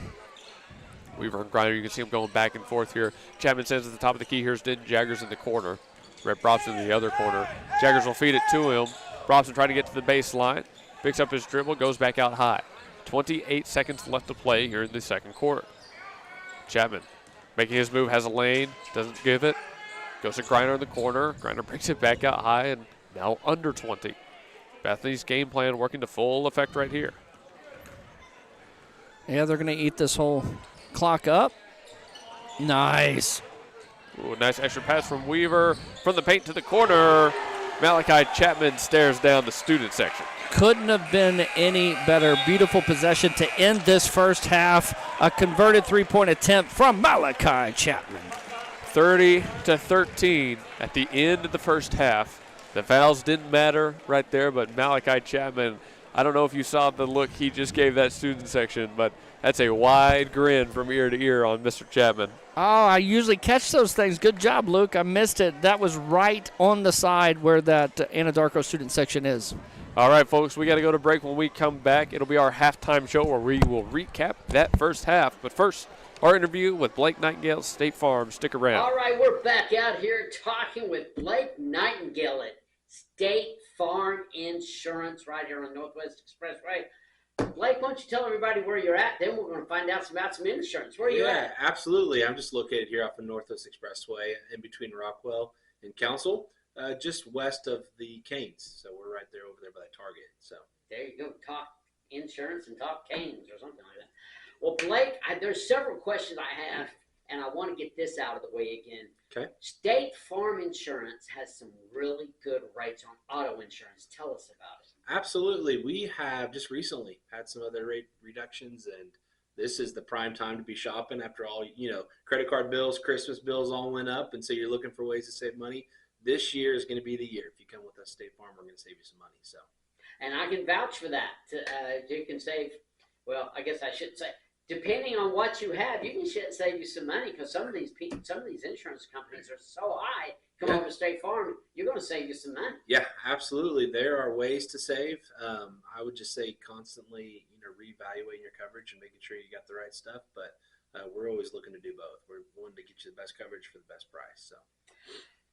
Weaver and Griner, you can see them going back and forth here. Chapman says at the top of the key, here's Denton Jaggers in the corner. Rhett Brobson in the other corner. Jaggers will feed it to him. Brobson trying to get to the baseline. Picks up his dribble, goes back out high. 28 seconds left to play here in the second quarter. Chapman making his move, has a lane, doesn't give it. Goes to Griner in the corner. Griner brings it back out high and now under 20. Bethany's game plan working to full effect right here. Yeah, they're going to eat this whole clock up. Nice. Ooh, nice extra pass from Weaver. From the paint to the corner. Malachi Chapman stares down the student section. Couldn't have been any better. Beautiful possession to end this first half. A converted three-point attempt from Malachi Chapman. 30-13 at the end of the first half. The fouls didn't matter right there, but Malachi Chapman, I don't know if you saw the look he just gave that student section, but that's a wide grin from ear to ear on Mr. Chapman. Oh, I usually catch those things. Good job, Luke. I missed it. That was right on the side where that Anadarko student section is. All right, folks, we got to go to break. When we come back, it'll be our halftime show where we will recap that first half. But first, our interview with Blake Nightingale at State Farm. Stick around. All right, we're back out here talking with Blake Nightingale at State Farm Insurance right here on Northwest Expressway. Blake, why don't you tell everybody where you're at? Then we're going to find out about some insurance. Where are you at? Yeah, absolutely. I'm just located here off of Northwest Expressway in between Rockwell and Council, just west of the Canes. So we're right there over there by the Target. So there you go. Talk insurance and talk Canes or something like that. Well, Blake, there's several questions I have, and I want to get this out of the way again. Okay. State Farm Insurance has some really good rates on auto insurance. Tell us about it. Absolutely. We have just recently had some other rate reductions, and this is the prime time to be shopping after all, credit card bills, Christmas bills all went up, and so you're looking for ways to save money. This year is going to be the year. If you come with us, State Farm, we're going to save you some money. So, and I can vouch for that. You can save, well, I guess I should say, depending on what you have, you can save you some money because some of these insurance companies are so high. Come over to State Farm, you're going to save you some money. Yeah, absolutely. There are ways to save. I would just say constantly, reevaluating your coverage and making sure you got the right stuff. But we're always looking to do both. We're wanting to get you the best coverage for the best price. So.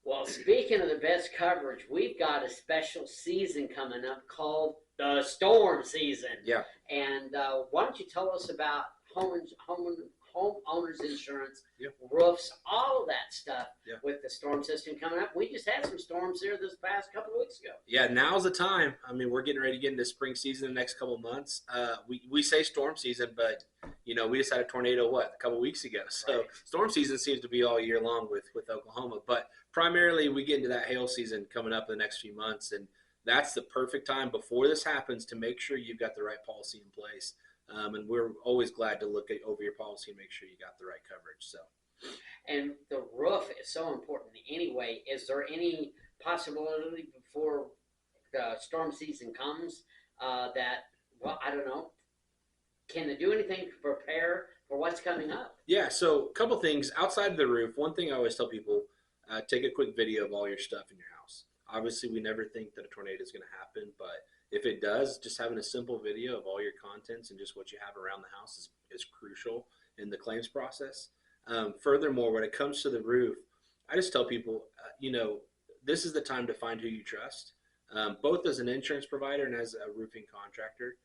Well, speaking of the best coverage, we've got a special season coming up called the Storm Season. Yeah. And why don't you tell us about homeowners insurance, Yep. roofs, all of that stuff Yeah. with the storm system coming up. We just had some storms here this past couple of weeks ago. Yeah, now's the time. I mean, we're getting ready to get into spring season in the next couple of months. We say storm season, but, we just had a tornado, a couple of weeks ago. So Right. Storm season seems to be all year long with Oklahoma. But primarily we get into that hail season coming up in the next few months. And that's the perfect time before this happens to make sure you've got the right policy in place. And we're always glad to look over your policy and make sure you got the right coverage. So, And the roof is so important anyway. Is there any possibility before the storm season comes that, well, I don't know, can they do anything to prepare for what's coming up? Yeah, so a couple things outside of the roof. One thing I always tell people, take a quick video of all your stuff in your house. Obviously, we never think that a tornado is going to happen, but if it does, just having a simple video of all your contents and just what you have around the house is crucial in the claims process. Furthermore, when it comes to the roof, I just tell people, this is the time to find who you trust, both as an insurance provider and as a roofing contractor.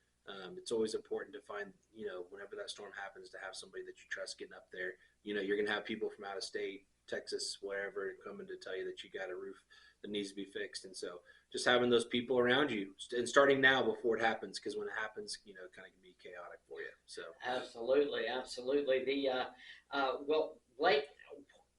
It's always important to find, whenever that storm happens, to have somebody that you trust getting up there. You're going to have people from out of state, Texas, wherever, coming to tell you that you got a roof that needs to be fixed. And so just having those people around you and starting now before it happens, because when it happens, it kind of can be chaotic for you. So Absolutely. Well, Blake,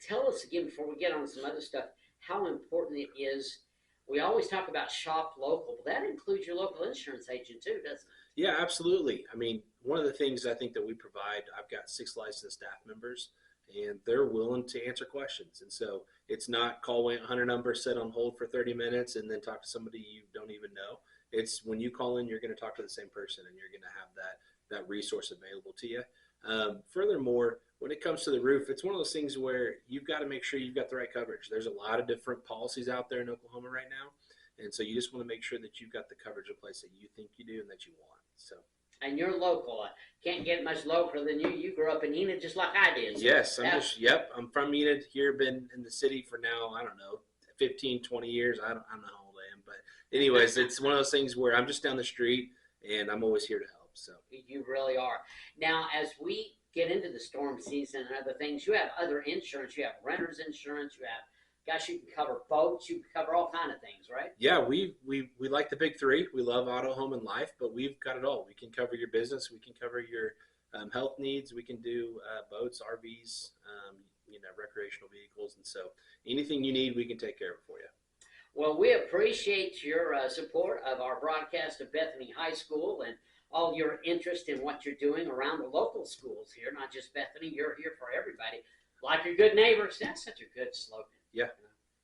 tell us again before we get on some other stuff, how important it is. We always talk about shop local, but that includes your local insurance agent too, doesn't it? Yeah, absolutely. I mean, one of the things I think that we provide, I've got 6 licensed staff members, and they're willing to answer questions. And so it's not call 100 number, sit on hold for 30 minutes, and then talk to somebody you don't even know. It's when you call in, you're going to talk to the same person, and you're going to have that resource available to you. Furthermore, when it comes to the roof, it's one of those things where you've got to make sure you've got the right coverage. There's a lot of different policies out there in Oklahoma right now. And so you just want to make sure that you've got the coverage in place that you think you do and that you want. So. And you're local. Can't get much local than you. You grew up in Enid just like I did. So yes, I'm from Enid here, been in the city for now, I don't know, 15, 20 years. I don't know how old I am. But anyways, it's one of those things where I'm just down the street and I'm always here to help. So you really are. Now, as we get into the storm season and other things, you have other insurance. You have renter's insurance. You have, gosh, you can cover boats. You can cover all kind of things, right? Yeah, we like the big 3. We love auto, home, and life, but we've got it all. We can cover your business. We can cover your health needs. We can do boats, RVs, recreational vehicles. And so anything you need, we can take care of it for you. Well, we appreciate your support of our broadcast of Bethany High School and all your interest in what you're doing around the local schools here, not just Bethany. You're here for everybody. Like your good neighbors. That's such a good slogan. Yeah.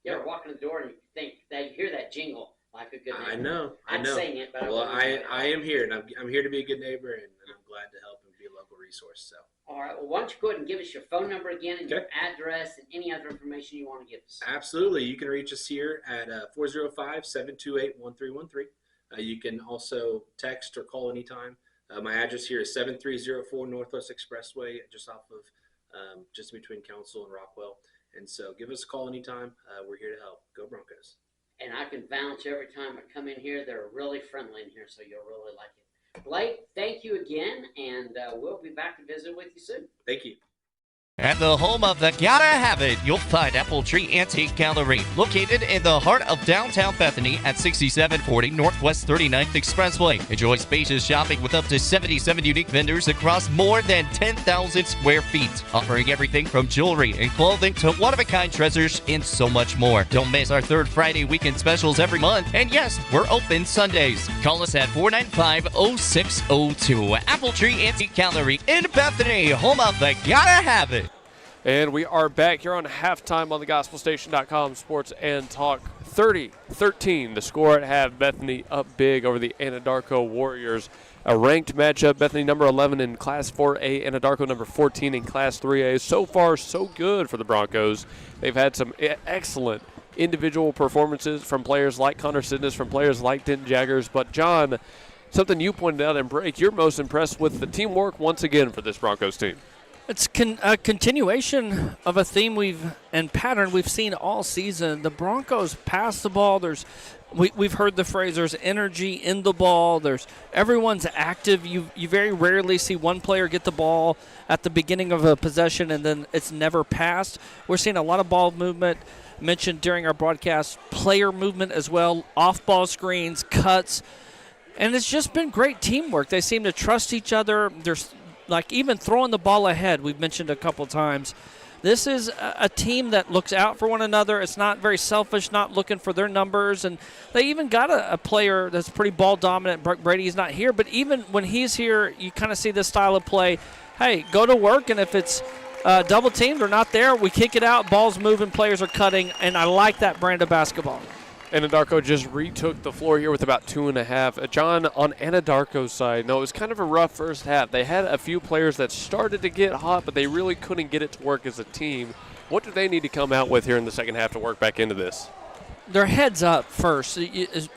You ever walk in the door and you think that you hear that jingle, like a good neighbor? I know. I'd sing it, but well, I am here, and I'm here to be a good neighbor, and I'm glad to help and be a local resource. So. All right. Well, why don't you go ahead and give us your phone number again and your address and any other information you want to give us? Absolutely. You can reach us here at 405-728-1313. You can also text or call anytime. My address here is 7304 Northwest Expressway, just off of, just between Council and Rockwell. And so give us a call anytime. We're here to help. Go Broncos. And I can vouch every time I come in here, they're really friendly in here, so you'll really like it. Blake, thank you again, and we'll be back to visit with you soon. Thank you. At the home of the Gotta Have It, you'll find Apple Tree Antique Gallery, located in the heart of downtown Bethany at 6740 Northwest 39th Expressway. Enjoy spacious shopping with up to 77 unique vendors across more than 10,000 square feet, offering everything from jewelry and clothing to one-of-a-kind treasures and so much more. Don't miss our third Friday weekend specials every month, and yes, we're open Sundays. Call us at 495-0602. Apple Tree Antique Gallery in Bethany, home of the Gotta Have It. And we are back here on halftime on the gospelstation.com Sports and Talk. 30-13, the score at half. Bethany up big over the Anadarko Warriors. A ranked matchup, Bethany number 11 in Class 4A, Anadarko number 14 in Class 3A. So far, so good for the Broncos. They've had some excellent individual performances from players like Connor Sidness, from players like Denton Jaggers. But, John, something you pointed out in break, you're most impressed with the teamwork once again for this Broncos team. It's a continuation of a theme and pattern we've seen all season. The Broncos pass the ball. We've heard the phrase, there's energy in the ball. Everyone's active. You very rarely see one player get the ball at the beginning of a possession and then it's never passed. We're seeing a lot of ball movement mentioned during our broadcast, player movement as well, off-ball screens, cuts. And it's just been great teamwork. They seem to trust each other. There's even throwing the ball ahead, we've mentioned a couple times. This is a team that looks out for one another. It's not very selfish, not looking for their numbers. And they even got a player that's pretty ball dominant. Brady's not here, but even when he's here, you kind of see this style of play. Hey, go to work, and if it's double teamed. They're not there. We kick it out. Ball's moving. Players are cutting. And I like that brand of basketball. Anadarko just retook the floor here with about 2.5. John, on Anadarko's side, no, it was kind of a rough first half. They had a few players that started to get hot, but they really couldn't get it to work as a team. What do they need to come out with here in the second half to work back into this? Their heads up first.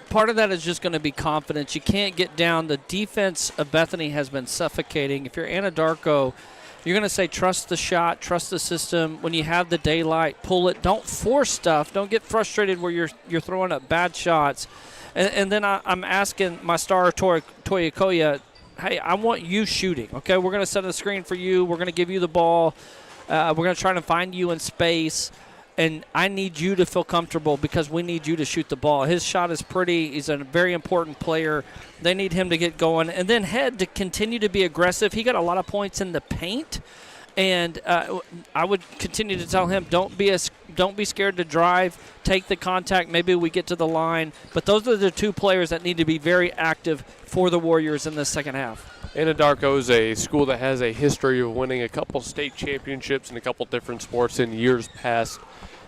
Part of that is just going to be confidence. You can't get down. The defense of Bethany has been suffocating. If you're Anadarko, you're going to say trust the shot, trust the system. When you have the daylight, pull it. Don't force stuff. Don't get frustrated where you're throwing up bad shots. And then I'm asking my star, Toyokoya, hey, I want you shooting. Okay, we're going to set a screen for you. We're going to give you the ball. We're going to try to find you in space. And I need you to feel comfortable because we need you to shoot the ball. His shot is pretty. He's a very important player. They need him to get going. And then Head to continue to be aggressive. He got a lot of points in the paint. And I would continue to tell him, don't be scared to drive. Take the contact. Maybe we get to the line. But those are the two players that need to be very active for the Warriors in the second half. Anadarko is a school that has a history of winning a couple state championships in a couple different sports in years past.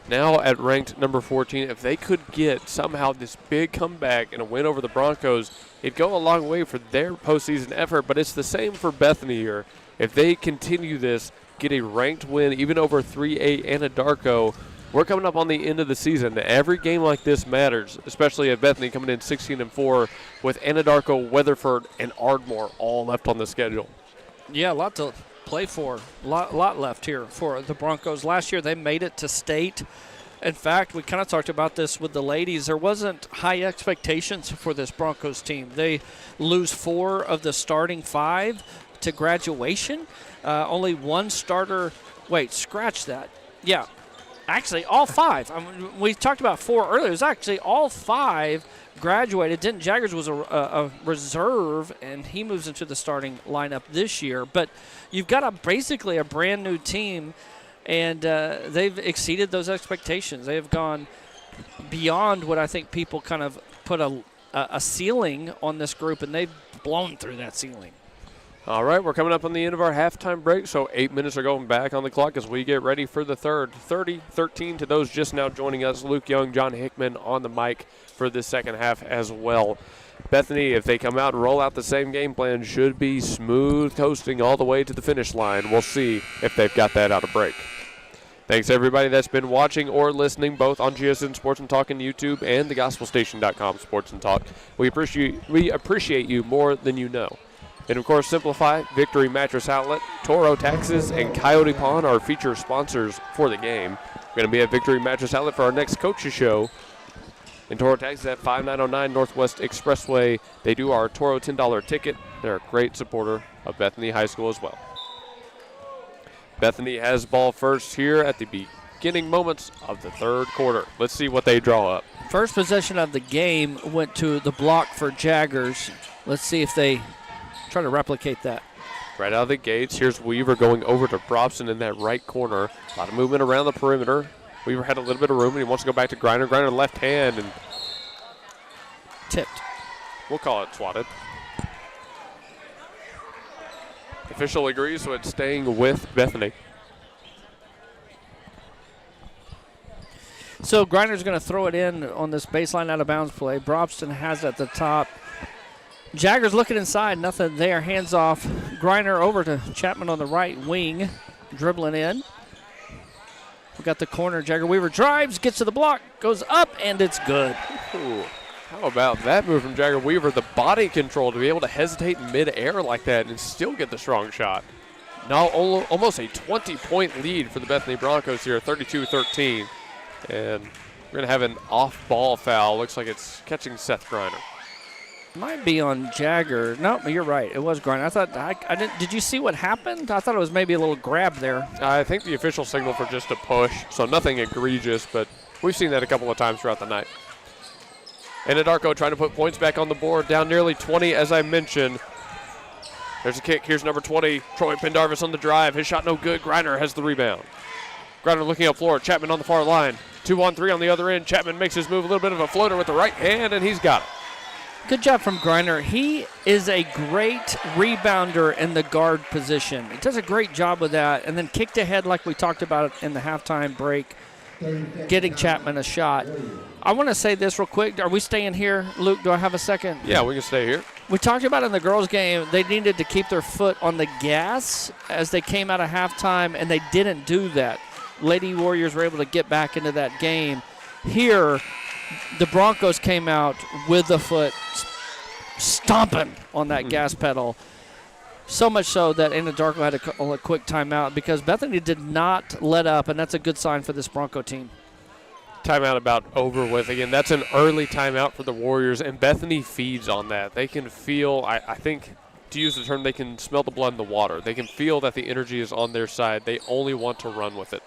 Now at ranked number 14, if they could get somehow this big comeback and a win over the Broncos, it'd go a long way for their postseason effort. But it's the same for Bethany here. If they continue this, get a ranked win, even over 3A Anadarko, we're coming up on the end of the season. Every game like this matters, especially at Bethany coming in 16-4 with Anadarko, Weatherford, and Ardmore all left on the schedule. Yeah, a lot to play for. A lot left here for the Broncos. Last year they made it to state. In fact, we kind of talked about this with the ladies. There wasn't high expectations for this Broncos team. They lose 4 of the starting 5 to graduation. Only one starter. Wait, scratch that. Yeah. Actually, all 5. I mean, we talked about 4 earlier. It was actually all 5 graduated. Denton Jaggers was a reserve, and he moves into the starting lineup this year. But you've got basically a brand-new team, and they've exceeded those expectations. They have gone beyond what I think people kind of put a ceiling on this group, and they've blown through that ceiling. All right, we're coming up on the end of our halftime break, so 8 minutes are going back on the clock as we get ready for the third. 30-13 to those just now joining us. Luke Young, John Hickman on the mic for this second half as well. Bethany, if they come out and roll out the same game plan, should be smooth coasting all the way to the finish line. We'll see if they've got that out of break. Thanks, everybody that's been watching or listening, both on GSN Sports and Talk on YouTube and thegospelstation.com Sports and Talk. We appreciate you more than you know. And, of course, Simplify, Victory Mattress Outlet, Toro Taxes, and Coyote Pond are feature sponsors for the game. We're going to be at Victory Mattress Outlet for our next coaches show. And Toro Taxes at 5909 Northwest Expressway. They do our Toro $10 ticket. They're a great supporter of Bethany High School as well. Bethany has ball first here at the beginning moments of the third quarter. Let's see what they draw up. First possession of the game went to the block for Jaggers. Let's see if they try to replicate that. Right out of the gates, here's Weaver going over to Brobson in that right corner. A lot of movement around the perimeter. Weaver had a little bit of room, and he wants to go back to Griner. Griner left hand and tipped. We'll call it swatted. Official agrees, so it's staying with Bethany. So Griner's going to throw it in on this baseline out of bounds play. Brobson has it at the top. Jaggers looking inside, nothing there. Hands off. Griner over to Chapman on the right wing, dribbling in. We got the corner. Jagger Weaver drives, gets to the block, goes up, and it's good. Ooh, how about that move from Jagger Weaver? The body control to be able to hesitate in midair like that and still get the strong shot. Now almost a 20-point lead for the Bethany Broncos here, 32-13. And we're going to have an off-ball foul. Looks like it's catching Seth Griner. Might be on Jagger. No, you're right. It was Griner. I thought I didn't. Did you see what happened? I thought it was maybe a little grab there. I think the official signal for just a push, so nothing egregious, but we've seen that a couple of times throughout the night. Anadarko trying to put points back on the board, down nearly 20, as I mentioned. There's a kick. Here's number 20, Troy Pendarvis on the drive. His shot no good. Griner has the rebound. Griner looking up floor. Chapman on the far line. 2-on-3 on the other end. Chapman makes his move, a little bit of a floater with the right hand, and he's got it. Good job from Griner. He is a great rebounder in the guard position. He does a great job with that, and then kicked ahead like we talked about in the halftime break, getting Chapman a shot. I want to say this real quick. Are we staying here, Luke? Do I have a second? Yeah, we can stay here. We talked about in the girls' game, they needed to keep their foot on the gas as they came out of halftime, and they didn't do that. Lady Warriors were able to get back into that game. Here, the Broncos came out with the foot stomping on that gas pedal. So much so that Anadarko had to call a quick timeout because Bethany did not let up, and that's a good sign for this Bronco team. Timeout about over with. Again, that's an early timeout for the Warriors, and Bethany feeds on that. They can feel, I think, to use the term, they can smell the blood in the water. They can feel that the energy is on their side. They only want to run with it.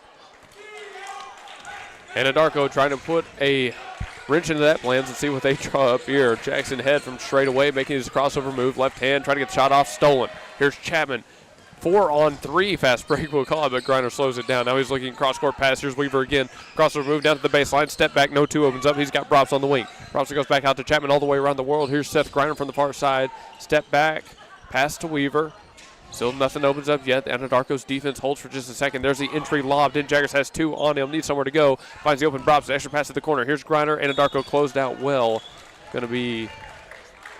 Anadarko trying to put a wrench into that plans and see what they draw up here. Jackson Head from straight away making his crossover move. Left hand trying to get the shot off. Stolen. Here's Chapman. 4-on-3 fast break we'll call it, but Griner slows it down. Now he's looking cross-court pass. Here's Weaver again. Crossover move down to the baseline. Step back. No two opens up. He's got Brops on the wing. Brops goes back out to Chapman all the way around the world. Here's Seth Griner from the far side. Step back. Pass to Weaver. Still nothing opens up yet. Anadarko's defense holds for just a second. There's the entry lobbed in. Jaggers has two on him. Needs somewhere to go. Finds the open Brops. Extra pass to the corner. Here's Griner. Anadarko closed out well. Going to be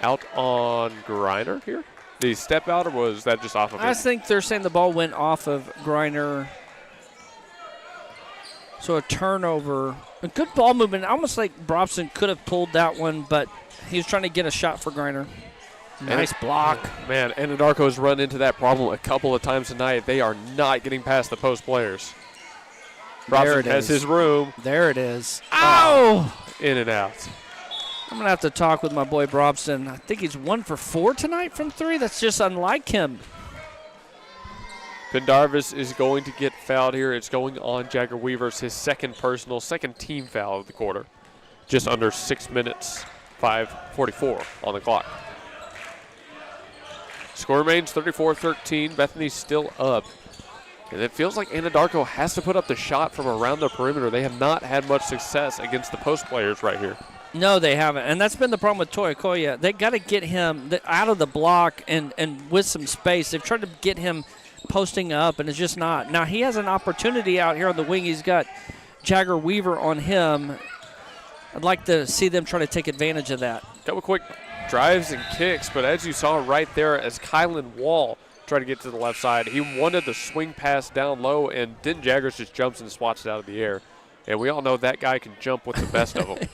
out on Griner here. Did he step out, or was that just off of him? I think they're saying the ball went off of Griner. So a turnover. A good ball movement. Almost like Brobson could have pulled that one, but he was trying to get a shot for Griner. Nice block. Man, Anadarko's run into that problem a couple of times tonight. They are not getting past the post players. Brobson has his room. There it is. Ow! In and out. I'm going to have to talk with my boy Brobson. I think he's 1 for 4 tonight from 3. That's just unlike him. Pendarvis is going to get fouled here. It's going on Jagger Weaver's his second team foul of the quarter. Just under 6 minutes, 5:44 on the clock. Score remains 34-13. Bethany's still up. And it feels like Anadarko has to put up the shot from around the perimeter. They have not had much success against the post players right here. No, they haven't. And that's been the problem with Toyokoya. They got to get him out of the block and with some space. They've tried to get him posting up, and it's just not. Now, he has an opportunity out here on the wing. He's got Jagger Weaver on him. I'd like to see them try to take advantage of that. Couple quick drives and kicks, but as you saw right there, as Kylan Wall tried to get to the left side, he wanted the swing pass down low, and Denton Jaggers just jumps and swats it out of the air. And we all know that guy can jump with the best of them.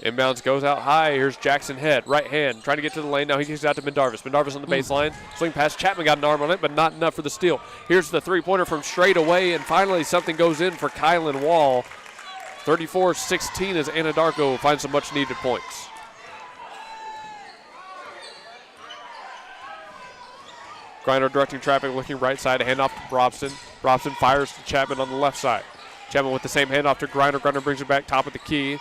Inbounds goes out high. Here's Jackson Head, right hand, trying to get to the lane. Now he kicks out to Pendarvis. Pendarvis on the baseline. Swing pass. Chapman got an arm on it, but not enough for the steal. Here's the three-pointer from straight away, and finally something goes in for Kylan Wall. 34-16 as Anadarko finds some much-needed points. Griner directing traffic, looking right side, handoff to Brobson. Brobson fires to Chapman on the left side. Chapman with the same handoff to Griner. Griner brings it back top of the key.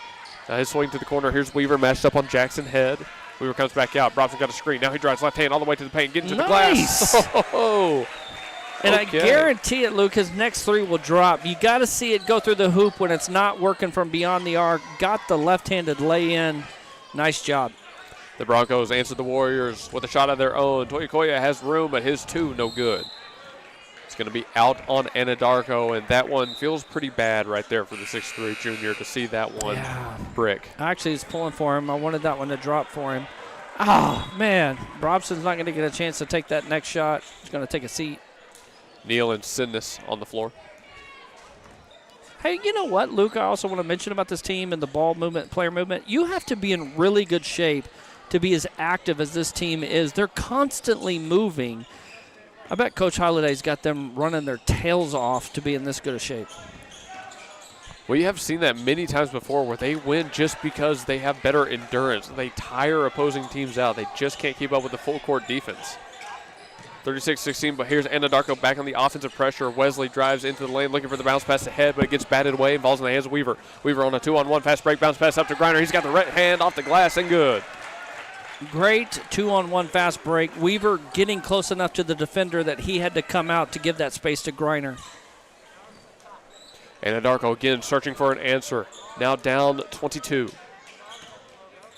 His swing to the corner. Here's Weaver matched up on Jackson Head. Weaver comes back out. Brobson got a screen. Now he drives left hand all the way to the paint, getting to the glass. Oh, and I guarantee it, Luke, his next three will drop. You got to see it go through the hoop when it's not working from beyond the arc. Got the left-handed lay-in. Nice job. The Broncos answer the Warriors with a shot of their own. Toyokoya has room, but his two no good. It's going to be out on Anadarko, and that one feels pretty bad right there for the 6'3 junior to see that one brick. Actually, he's pulling for him. I wanted that one to drop for him. Oh, man. Brobson's not going to get a chance to take that next shot. He's going to take a seat. Neal and Sidness on the floor. Hey, you know what, Luke, I also want to mention about this team and the ball movement, player movement. You have to be in really good shape to be as active as this team is. They're constantly moving. I bet Coach Holiday's got them running their tails off to be in this good a shape. Well, you have seen that many times before where they win just because they have better endurance. They tire opposing teams out. They just can't keep up with the full court defense. 36-16, but here's Anadarko back on the offensive pressure. Wesley drives into the lane looking for the bounce pass ahead, but it gets batted away and falls in the hands of Weaver. Weaver on a 2-on-1 fast break, bounce pass up to Griner. He's got the right hand off the glass and good. Great 2-on-1 fast break. Weaver getting close enough to the defender that he had to come out to give that space to Griner. Anadarko again searching for an answer. Now down 22.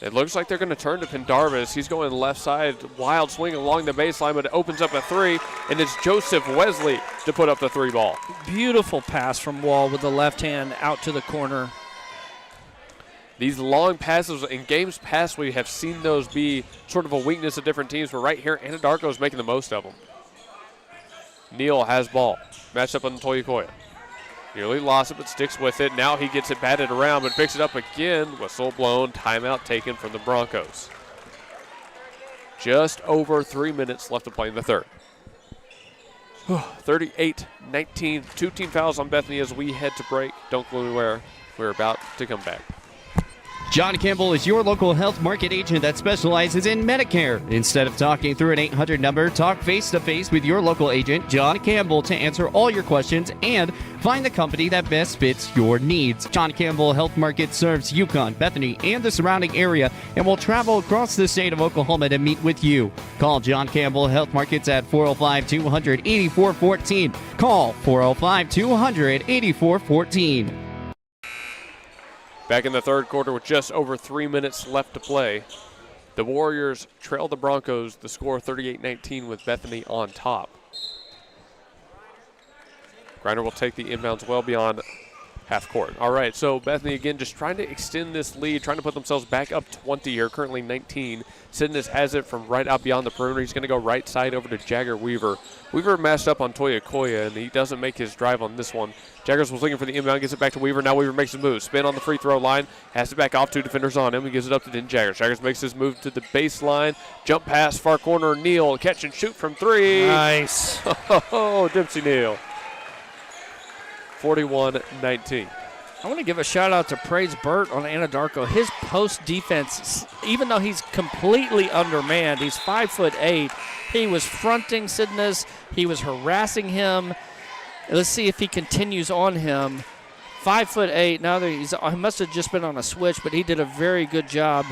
It looks like they're going to turn to Pendarvis. He's going left side, wild swing along the baseline, but it opens up a three, and it's Joseph Wesley to put up the three ball. Beautiful pass from Wall with the left hand out to the corner. These long passes, in games past, we have seen those be sort of a weakness of different teams, but right here, Anadarko is making the most of them. Neal has ball. Matched up on Toyokoya. Nearly lost it, but sticks with it. Now he gets it batted around, but picks it up again. Whistle blown, timeout taken from the Broncos. Just over 3 minutes left to play in the third. 38-19, 2 team fouls on Bethany as we head to break. Don't go anywhere. We're about to come back. John Campbell is your local health market agent that specializes in Medicare. Instead of talking through an 800 number, talk face-to-face with your local agent, John Campbell, to answer all your questions and find the company that best fits your needs. John Campbell Health Market serves Yukon, Bethany, and the surrounding area and will travel across the state of Oklahoma to meet with you. Call John Campbell Health Markets at 405-200-8414. Call 405-200-8414. Back in the third quarter with just over 3 minutes left to play. The Warriors trail the Broncos, the score 38-19 with Bethany on top. Griner will take the inbounds well beyond half court. All right, so Bethany again just trying to extend this lead, trying to put themselves back up 20 here, currently 19. Sidness has it from right out beyond the perimeter. He's going to go right side over to Jagger Weaver. Weaver mashed up on Toyokoya, and he doesn't make his drive on this one. Jaggers was looking for the inbound, gets it back to Weaver. Now Weaver makes his move. Spin on the free throw line. Has it back off, 2 defenders on him. He gives it up to Den Jaggers. Jaggers makes his move to the baseline. Jump pass, far corner, Neal. Catch and shoot from 3. Nice. Oh, Dempsey Neal. 41-19. I want to give a shout out to Praise Burt on Anadarko. His post defense, even though he's completely undermanned, he's 5'8". He was fronting Sidness. He was harassing him. Let's see if he continues on him. 5'8". Now he must have just been on a switch, but he did a very good job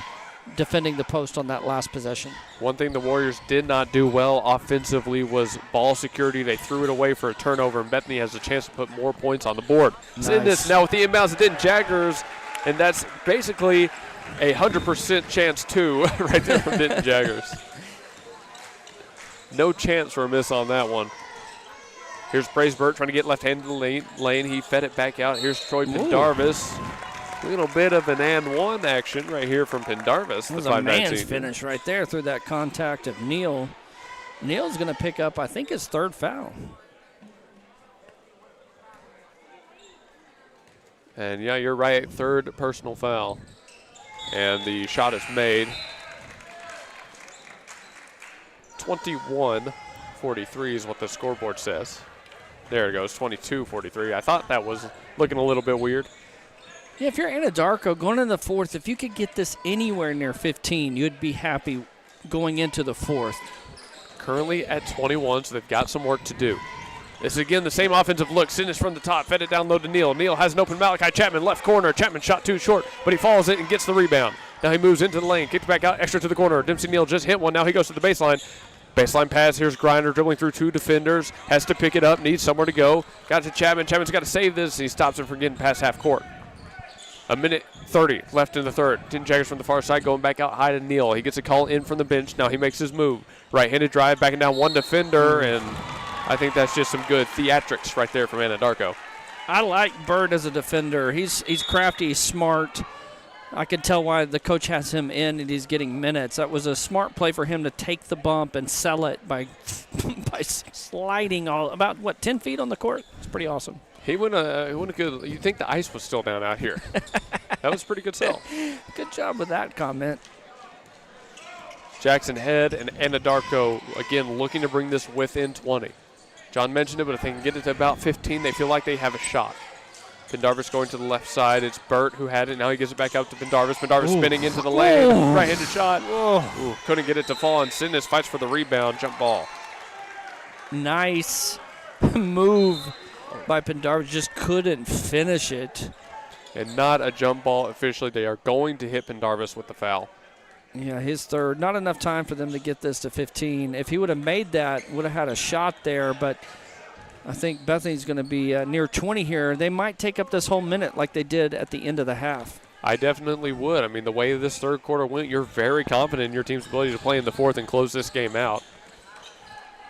defending the post on that last possession. One thing the Warriors did not do well offensively was ball security. They threw it away for a turnover, and Bethany has a chance to put more points on the board. Nice. Sidness now with the inbounds, it didn't Jaggers, and that's basically a 100% chance too right there from Denton Jaggers. No chance for a miss on that one. Here's Praise Burt trying to get left-handed lane. He fed it back out. Here's Troy Pendarvis. A little bit of an and one action right here from Pendarvis. It was a man's finish right there through that contact of Neal. Neal's going to pick up, I think, his third foul. And, yeah, you're right, third personal foul. And the shot is made. 21-43 is what the scoreboard says. There it goes, 22-43. I thought that was looking a little bit weird. Yeah, if you're Anadarko going in the fourth, if you could get this anywhere near 15, you'd be happy going into the fourth. Currently at 21, so they've got some work to do. This is again the same offensive look. Sidness from the top, fed it down low to Neal. Neal has an open Malachi Chapman, left corner. Chapman shot too short, but he follows it and gets the rebound. Now he moves into the lane, kicks back out, extra to the corner. Dempsey Neal just hit one. Now he goes to the baseline. Baseline pass, here's Griner dribbling through 2 defenders. Has to pick it up, needs somewhere to go. Got to Chapman. Chapman's got to save this, and he stops him from getting past half court. 1:30 left in the third. Den Jaggers from the far side going back out high to Neal. He gets a call in from the bench. Now he makes his move. Right-handed drive, backing down one defender, and I think that's just some good theatrics right there from Anadarko. I like Bird as a defender. He's crafty, he's smart. I can tell why the coach has him in and he's getting minutes. That was a smart play for him to take the bump and sell it by sliding about 10 feet on the court. It's pretty awesome. He went a good. You'd think the ice was still down out here. That was a pretty good sell. Good job with that comment. Jackson Head and Anadarko again looking to bring this within 20. John mentioned it, but if they can get it to about 15, they feel like they have a shot. Pendarvis going to the left side. It's Burt who had it. Now he gives it back out to Pendarvis. Pendarvis spinning into the lane. Right-handed shot. Ooh, couldn't get it to fall. And Sidness fights for the rebound. Jump ball. Nice move by Pendarvis. Just couldn't finish it. And not a jump ball officially. They are going to hit Pendarvis with the foul. Yeah, his third. Not enough time for them to get this to 15. If he would have made that, would have had a shot there, but I think Bethany's going to be near 20 here. They might take up this whole minute like they did at the end of the half. I definitely would. I mean, the way this third quarter went, you're very confident in your team's ability to play in the fourth and close this game out.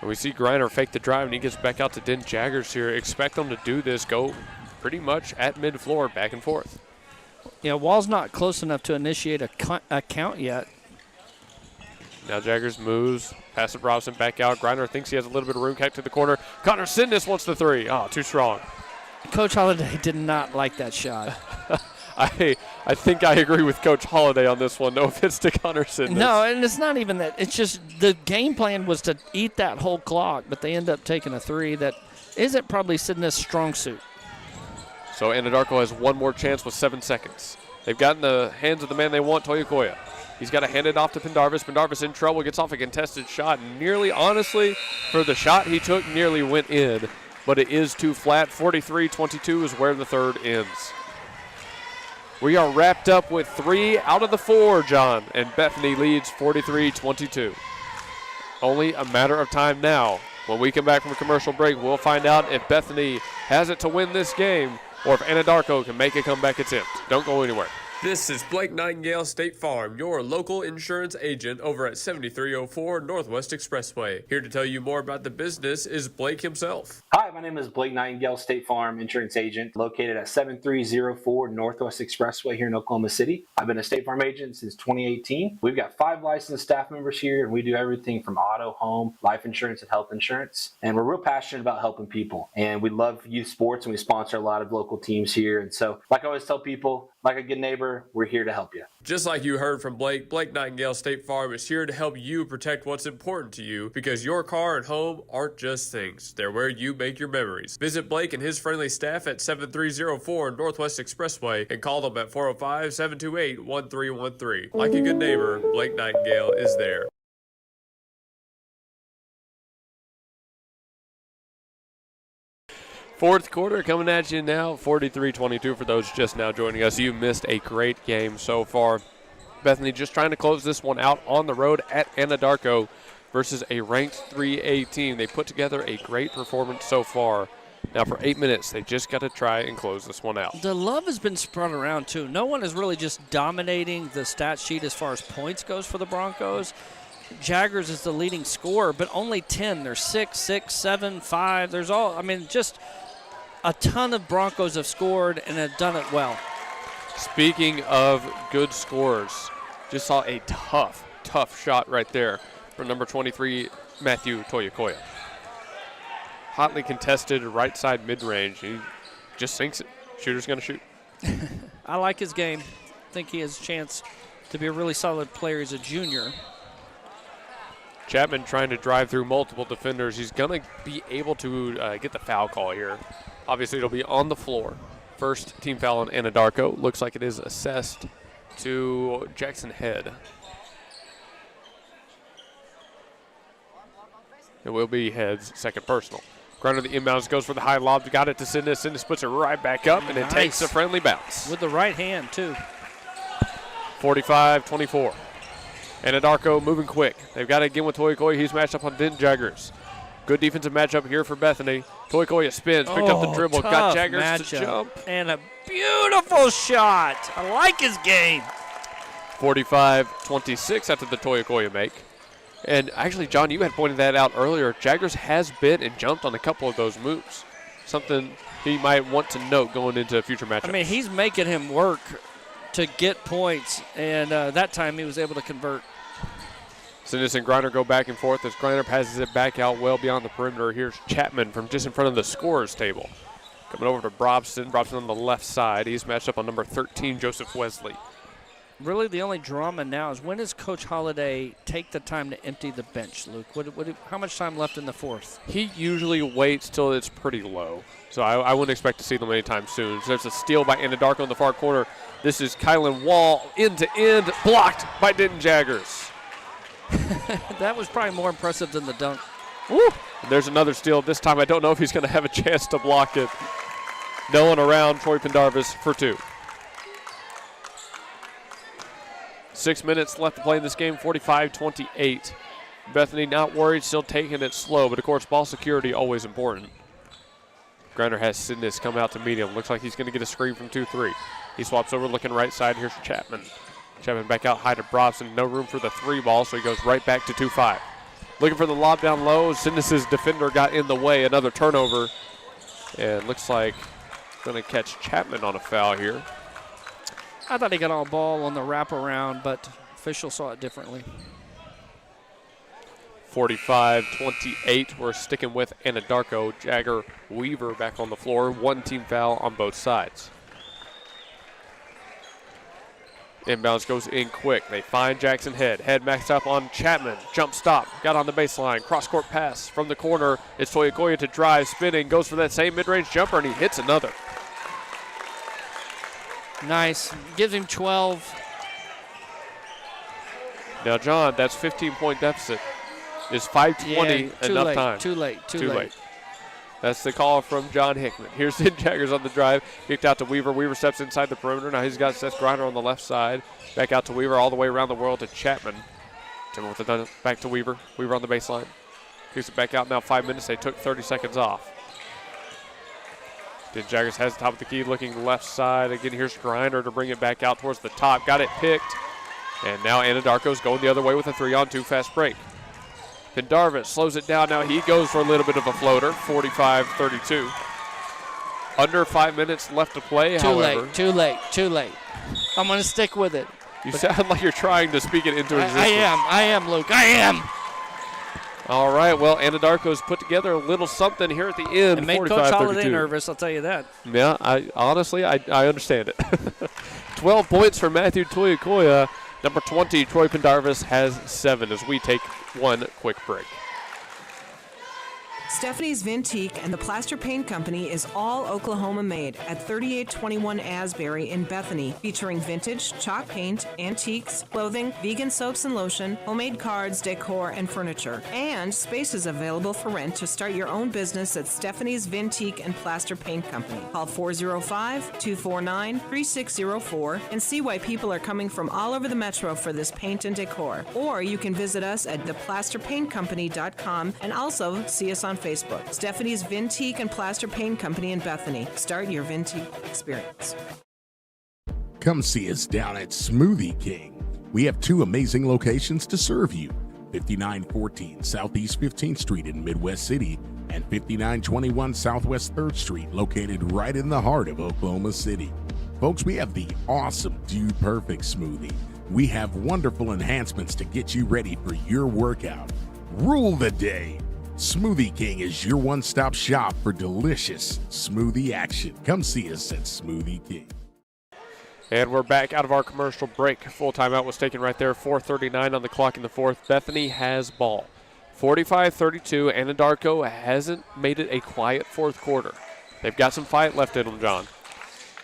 And we see Griner fake the drive, and he gets back out to Den Jaggers here. Expect them to do this, go pretty much at mid-floor, back and forth. Yeah, Wall's not close enough to initiate a count yet. Now Jaggers moves, pass to Robson, back out. Griner thinks he has a little bit of room, kick to the corner. Connor Sindus wants the three. Oh, too strong. Coach Holliday did not like that shot. I think I agree with Coach Holliday on this one. No offense to Connor Sindus. No, and it's not even that. It's just the game plan was to eat that whole clock, but they end up taking a three that isn't probably Sindus' strong suit. So Anadarko has one more chance with 7 seconds. They've gotten the hands of the man they want, Toyokoya. He's got to hand it off to Pendarvis. Pendarvis in trouble, gets off a contested shot. Nearly, honestly, for the shot he took, nearly went in. But it is too flat. 43-22 is where the third ends. We are wrapped up with 3 out of the 4, John. And Bethany leads 43-22. Only a matter of time now. When we come back from a commercial break, we'll find out if Bethany has it to win this game or if Anadarko can make a comeback attempt. Don't go anywhere. This is Blake Nightingale State Farm, your local insurance agent over at 7304 Northwest Expressway. Here to tell you more about the business is Blake himself. Hi, my name is Blake Nightingale, State Farm insurance agent located at 7304 Northwest Expressway here in Oklahoma City. I've been a State Farm agent since 2018. We've got 5 licensed staff members here, and we do everything from auto, home, life insurance, and health insurance. And we're real passionate about helping people. And we love youth sports, and we sponsor a lot of local teams here. And so, like I always tell people, like a good neighbor, we're here to help you. Just like you heard from Blake, Blake Nightingale State Farm is here to help you protect what's important to you, because your car and home aren't just things. They're where you make your memories. Visit Blake and his friendly staff at 7304 Northwest Expressway and call them at 405-728-1313. Like a good neighbor, Blake Nightingale is there. Fourth quarter coming at you now, 43-22 for those just now joining us. You missed a great game so far. Bethany just trying to close this one out on the road at Anadarko versus a ranked 3A team. They put together a great performance so far. Now for 8 minutes, they just got to try and close this one out. The love has been spread around too. No one is really just dominating the stat sheet as far as points goes for the Broncos. Jaggers is the leading scorer, but only 10. There's 6, 6, 7, 5. There's all, I mean, just a ton of Broncos have scored and have done it well. Speaking of good scorers, just saw a tough shot right there from number 23, Matthew Toyokoya. Hotly contested right side mid-range. He just sinks it. Shooter's going to shoot. I like his game. I think he has a chance to be a really solid player as a junior. Chapman trying to drive through multiple defenders. He's going to be able to get the foul call here. Obviously, it'll be on the floor. First team foul on Anadarko. Looks like it is assessed to Jackson Head. It will be Head's second personal. Griner the inbounds, goes for the high lob. Got it to Sindus. Sindus puts it right back up, and it takes a friendly bounce. With the right hand, too. 45-24. Anadarko moving quick. They've got it again with Toyokoya. He's matched up on Den Jaggers. Good defensive matchup here for Bethany. Toyokoya spins, picked up the dribble, got Jaggers to jump. And a beautiful shot. I like his game. 45-26 after the Toyokoya make. And actually, John, you had pointed that out earlier. Jaggers has bit and jumped on a couple of those moves. Something he might want to note going into future matchups. I mean, he's making him work to get points, and that time he was able to convert. Sindus and Griner go back and forth as Griner passes it back out well beyond the perimeter. Here's Chapman from just in front of the scorer's table. Coming over to Brobson. Brobson on the left side. He's matched up on number 13, Joseph Wesley. Really the only drama now is when does Coach Holliday take the time to empty the bench, Luke? How much time left in the fourth? He usually waits till it's pretty low. So I wouldn't expect to see them anytime soon. So there's a steal by Anadarko in the far corner. This is Kylan Wall end to end, blocked by Denton Jaggers. That was probably more impressive than the dunk. Woo! And there's another steal. This time I don't know if he's going to have a chance to block it. No one around. Troy Pendarvis for 2. 6 minutes left to play in this game, 45-28. Bethany not worried, still taking it slow, but of course ball security always important. Griner has Sindus come out to meet him. Looks like he's going to get a screen from 2-3. He swaps over, looking right side. Here's Chapman. Chapman back out high to Brobson. No room for the 3 ball, so he goes right back to 2-5. Looking for the lob down low. Sindus's defender got in the way. Another turnover. And looks like going to catch Chapman on a foul here. I thought he got on a ball on the wraparound, but officials saw it differently. 45-28. We're sticking with Anadarko. Jagger Weaver back on the floor. 1 team foul on both sides. Inbounds goes in quick. They find Jackson Head. Head maxed up on Chapman. Jump stop. Got on the baseline. Cross-court pass from the corner. It's Toyokoya to drive. Spinning. Goes for that same mid-range jumper, and he hits another. Nice. Gives him 12. Now, John, that's 15-point deficit. Is 5:20 enough late, time? Too late. That's the call from John Hickman. Here's the Jaggers on the drive. Kicked out to Weaver. Weaver steps inside the perimeter. Now he's got Seth Griner on the left side. Back out to Weaver all the way around the world to Chapman. Chapman with the back to Weaver. Weaver on the baseline. Kicks it back out now 5 minutes. They took 30 seconds off. Then Jaggers has the top of the key looking left side. Again, here's Griner to bring it back out towards the top. Got it picked. And now Anadarko's going the other way with a 3-on-2 fast break. Pendarvis slows it down. Now he goes for a little bit of a floater, 45-32. Under 5 minutes left to play, however. Too late. I'm going to stick with it. You sound like you're trying to speak it into existence. I am, Luke. I am. All right, well, Anadarko's put together a little something here at the end. It made Coach Holiday nervous, I'll tell you that. Yeah, I understand it. 12 points for Matthew Toyokoya. Number 20, Troy Pendarvis, has 7 as we take one quick break. Stephanie's Vintique and the Plaster Paint Company is all Oklahoma made at 3821 Asbury in Bethany, featuring vintage, chalk paint, antiques, clothing, vegan soaps and lotion, homemade cards, decor, and furniture. And space is available for rent to start your own business at Stephanie's Vintique and Plaster Paint Company. Call 405-249-3604 and see why people are coming from all over the metro for this paint and decor. Or you can visit us at theplasterpaintcompany.com and also see us on Facebook. Stephanie's Vintique and Plaster Paint Company in Bethany. Start your Vintique experience. Come see us down at Smoothie King. We have 2 amazing locations to serve you. 5914 Southeast 15th Street in Midwest City and 5921 Southwest 3rd Street, located right in the heart of Oklahoma City. Folks, we have the awesome Dude Perfect smoothie. We have wonderful enhancements to get you ready for your workout. Rule the day. Smoothie King is your one-stop shop for delicious smoothie action. Come see us at Smoothie King. And we're back out of our commercial break. Full timeout was taken right there. 4:39 on the clock in the fourth. Bethany has ball. 45-32. Anadarko hasn't made it a quiet fourth quarter. They've got some fight left in them, John.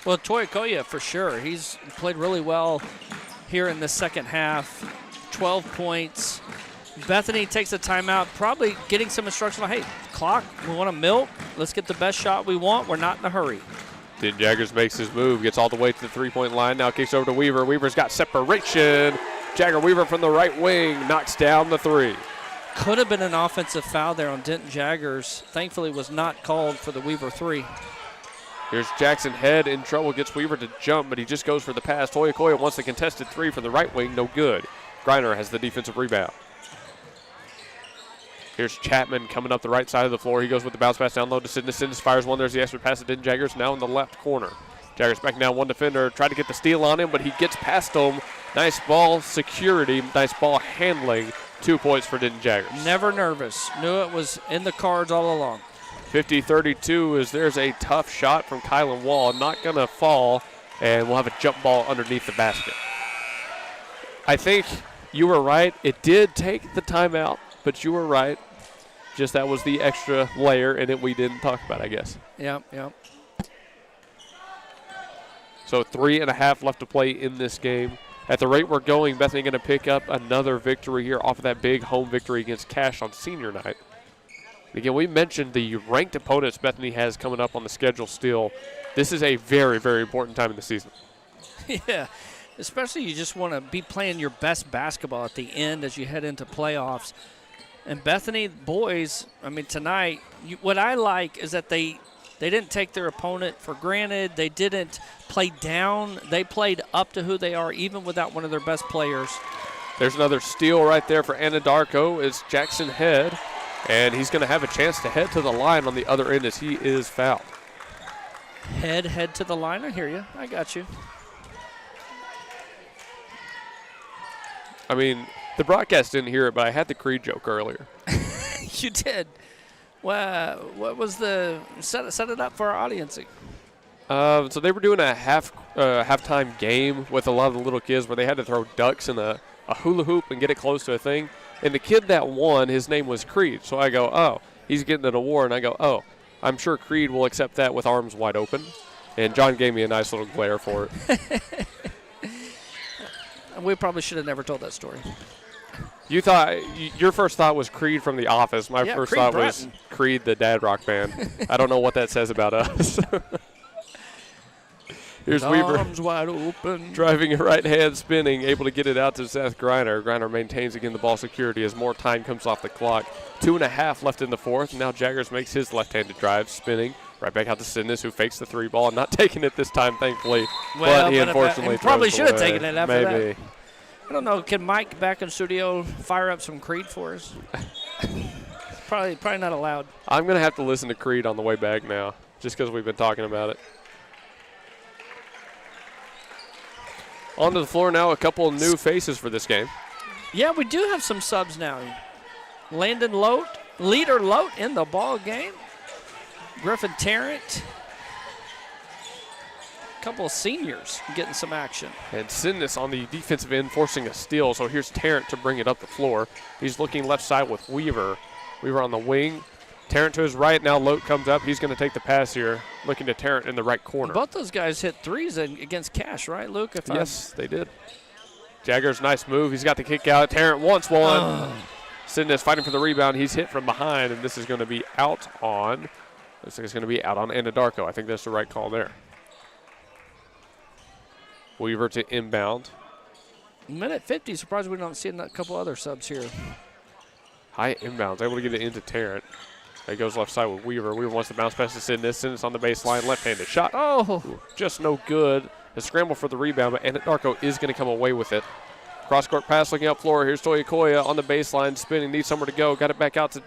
Well, Toyokoya for sure. He's played really well here in the second half. 12 points. Bethany takes a timeout, probably getting some instruction on, hey, clock, we want to milk. Let's get the best shot we want. We're not in a hurry. Then Jaggers makes his move, gets all the way to the three-point line. Now kicks over to Weaver. Weaver's got separation. Jagger Weaver from the right wing knocks down the 3. Could have been an offensive foul there on Denton Jaggers. Thankfully was not called for the Weaver 3. Here's Jackson Head in trouble, gets Weaver to jump, but he just goes for the pass. Toyokoya wants the contested 3 from the right wing, no good. Griner has the defensive rebound. Here's Chapman coming up the right side of the floor. He goes with the bounce pass down low to Sindus. Sindus fires one. There's the extra pass to Denton Jaggers now in the left corner. Jaggers back now, one defender. Tried to get the steal on him, but he gets past him. Nice ball security, nice ball handling. 2 points for Denton Jaggers. Never nervous. Knew it was in the cards all along. 50-32 as there's a tough shot from Kylan Wall. Not going to fall, and we'll have a jump ball underneath the basket. I think you were right. It did take the timeout, but you were right. Just that was the extra layer in it we didn't talk about, I guess. Yep. So 3.5 left to play in this game. At the rate we're going, Bethany going to pick up another victory here off of that big home victory against Cash on senior night. Again, we mentioned the ranked opponents Bethany has coming up on the schedule still. This is a very, very important time in the season. Yeah, especially you just want to be playing your best basketball at the end as you head into playoffs. And Bethany boys, I mean, tonight, what I like is that they They didn't take their opponent for granted. They didn't play down. They played up to who they are, even without one of their best players. There's another steal right there for Anadarko. It's Jackson Head, and he's going to have a chance to head to the line on the other end as he is fouled. Head to the line. I hear you. I got you. I mean, the broadcast didn't hear it, but I had the Creed joke earlier. You did. Well, what was the set it up for our audience? So they were doing a halftime game with a lot of the little kids where they had to throw ducks in a hula hoop and get it close to a thing. And the kid that won, his name was Creed. So I go, oh, he's getting an award. And I go, oh, I'm sure Creed will accept that with arms wide open. And John gave me a nice little glare for it. We probably should have never told that story. You thought your first thought was Creed from The Office. My first Creed thought Bratton. was Creed, the dad rock band. I don't know what that says about us. Here's Weaver, arms wide open, driving a right hand, spinning, able to get it out to Seth Griner. Griner maintains again the ball security as more time comes off the clock. 2.5 left in the fourth. Now Jaggers makes his left-handed drive, spinning right back out to Sidness, who fakes the three ball, not taking it this time, thankfully. Well, but he unfortunately probably throws should have away. taken it after Maybe. that. I don't know. Can Mike back in studio fire up some Creed for us? probably not allowed. I'm going to have to listen to Creed on the way back now, just because we've been talking about it. Onto the floor now, a couple of new faces for this game. Yeah, we do have some subs now. Landon Lote, Leader Lote in the ball game. Griffin Tarrant. A couple of seniors getting some action. And Sidness on the defensive end forcing a steal. So here's Tarrant to bring it up the floor. He's looking left side with Weaver. Weaver on the wing. Tarrant to his right. Now Lote comes up. He's going to take the pass here. Looking to Tarrant in the right corner. Both those guys hit threes against Cash, right, Luke? Yes, they did. Jaggers, nice move. He's got the kick out. Tarrant wants one. Sidness fighting for the rebound. He's hit from behind, and this is going to be out on. Looks like it's going to be out on Anadarko. I think that's the right call there. Weaver to inbound. Minute 50. Surprised we don't see a couple other subs here. High inbounds. Able to get it into Tarrant. He goes left side with Weaver. Weaver wants to bounce pass to Sidness. Sidness on the baseline. Left-handed shot. Oh. Just no good. The scramble for the rebound, but Anadarko is going to come away with it. Cross-court pass looking up floor. Here's Toyokoya on the baseline. Spinning. Needs somewhere to go. Got it back out to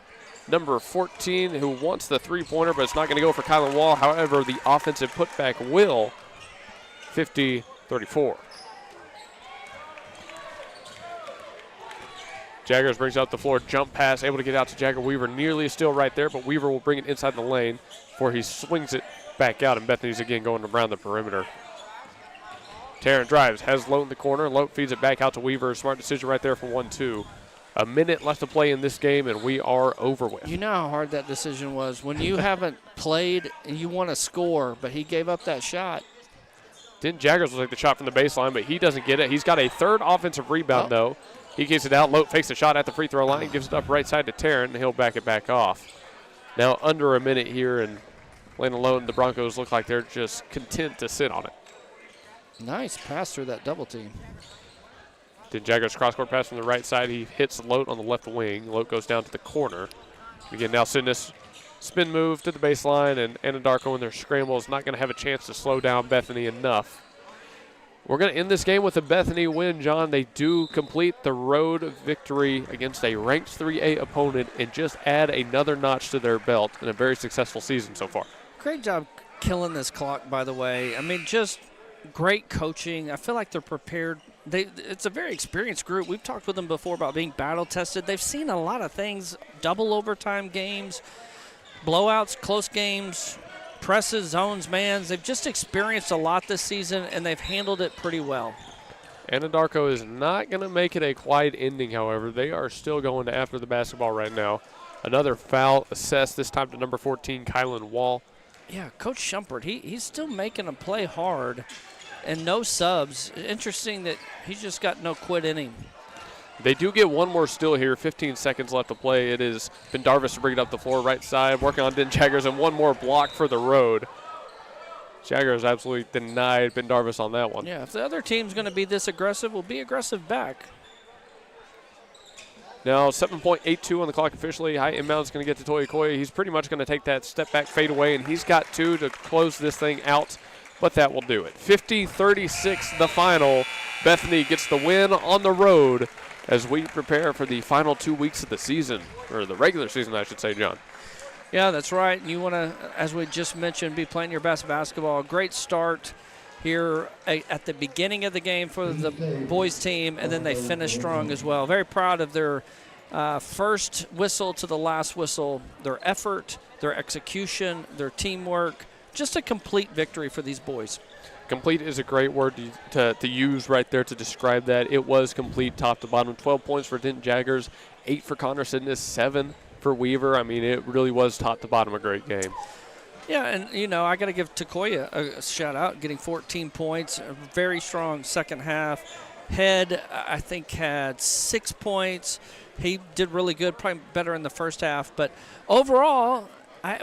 number 14, who wants the three-pointer, but it's not going to go for Kylan Wall. However, the offensive putback will. 50-34. Jaggers brings out the floor, jump pass, able to get out to Jagger. Weaver nearly still right there, but Weaver will bring it inside the lane before he swings it back out, and Bethany's again going around the perimeter. Tarrant drives, has Lote in the corner. Lote feeds it back out to Weaver. Smart decision right there for 1-2. A minute left to play in this game, and we are over with. You know how hard that decision was. When you haven't played and you want to score, but he gave up that shot. Then Jaggers will take the shot from the baseline, but he doesn't get it. He's got a third offensive rebound, though. He gets it out. Lote fakes the shot at the free throw line, gives it up right side to Tarrant, and he'll back it back off. Now under a minute here, and Landon Lote and the Broncos look like they're just content to sit on it. Nice pass through that double team. Then Jaggers cross-court pass from the right side. He hits Lote on the left wing. Lote goes down to the corner. Again, now Sidness spin move to the baseline, and Anadarko in their scramble is not going to have a chance to slow down Bethany enough. We're going to end this game with a Bethany win, John. They do complete the road victory against a ranked 3A opponent and just add another notch to their belt in a very successful season so far. Great job killing this clock, by the way. I mean, just great coaching. I feel like they're prepared. It's a very experienced group. We've talked with them before about being battle-tested. They've seen a lot of things, double overtime games, blowouts, close games, presses, zones, mans. They've just experienced a lot this season, and they've handled it pretty well. Anadarko is not going to make it a quiet ending, however. They are still going after the basketball right now. Another foul assessed, this time to number 14, Kylan Wall. Yeah, Coach Shumpert, he's still making them play hard and no subs. Interesting that he's just got no quit in him. They do get one more steal here, 15 seconds left to play. It is Pendarvis to bring it up the floor, right side, working on Den Jaggers, and one more block for the road. Jaggers absolutely denied Pendarvis on that one. Yeah, if the other team's going to be this aggressive, we'll be aggressive back. Now 7.82 on the clock officially. High inbound is going to get to Toya Koya. He's pretty much going to take that step back fade away, and he's got 2 to close this thing out, but that will do it. 50-36 the final. Bethany gets the win on the road as we prepare for the final 2 weeks of the season, or the regular season, I should say, John. Yeah, that's right. You want to, as we just mentioned, be playing your best basketball. Great start here at the beginning of the game for the boys team, and then they finish strong as well. Very proud of their first whistle to the last whistle, their effort, their execution, their teamwork. Just a complete victory for these boys. Complete is a great word to use right there to describe that. It was complete top to bottom. 12 points for Denton Jaggers, 8 for Connor Sidness, 7 for Weaver. I mean, it really was top to bottom a great game. Yeah, and, I got to give Takoya a shout-out, getting 14 points, a very strong second half. Head, I think, had 6 points. He did really good, probably better in the first half. But overall,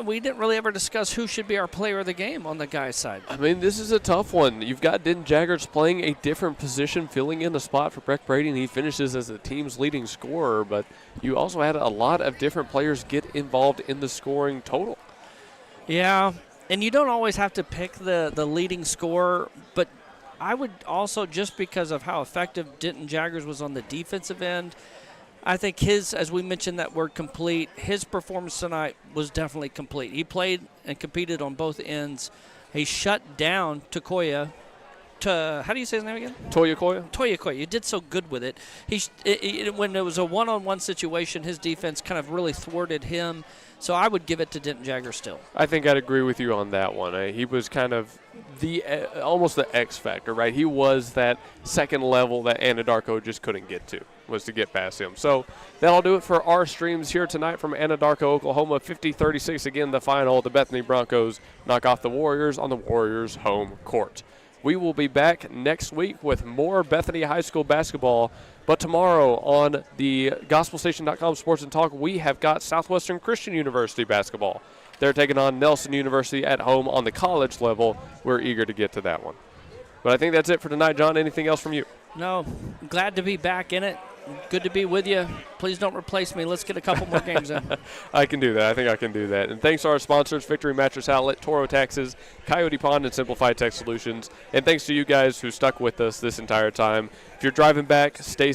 we didn't really ever discuss who should be our player of the game on the guys' side. I mean, this is a tough one. You've got Denton Jaggers playing a different position, filling in a spot for Breck Brady, and he finishes as the team's leading scorer. But you also had a lot of different players get involved in the scoring total. Yeah, and you don't always have to pick the leading scorer, but I would also, just because of how effective Denton Jaggers was on the defensive end, I think as we mentioned that word complete, his performance tonight was definitely complete. He played and competed on both ends. He shut down Takoya. How do you say his name again? Toya Koya. Toya Koya. You did so good with it. When it was a one-on-one situation, his defense kind of really thwarted him. So I would give it to Denton Jaggers still. I think I'd agree with you on that one. He was kind of almost the X factor, right? He was that second level that Anadarko just couldn't get to, was to get past him. So that'll do it for our streams here tonight from Anadarko, Oklahoma. 50-36 again, the final. The Bethany Broncos knock off the Warriors on the Warriors' home court. We will be back next week with more Bethany High School basketball. But tomorrow on the GospelStation.com Sports and Talk, we have got Southwestern Christian University basketball. They're taking on Nelson University at home on the college level. We're eager to get to that one. But I think that's it for tonight, John. Anything else from you? No. Glad to be back in it. Good to be with you. Please don't replace me. Let's get a couple more games in. I can do that. I think I can do that. And thanks to our sponsors, Victory Mattress Outlet, Toro Taxes, Coyote Pond, and Simplified Tech Solutions. And thanks to you guys who stuck with us this entire time. If you're driving back, stay safe.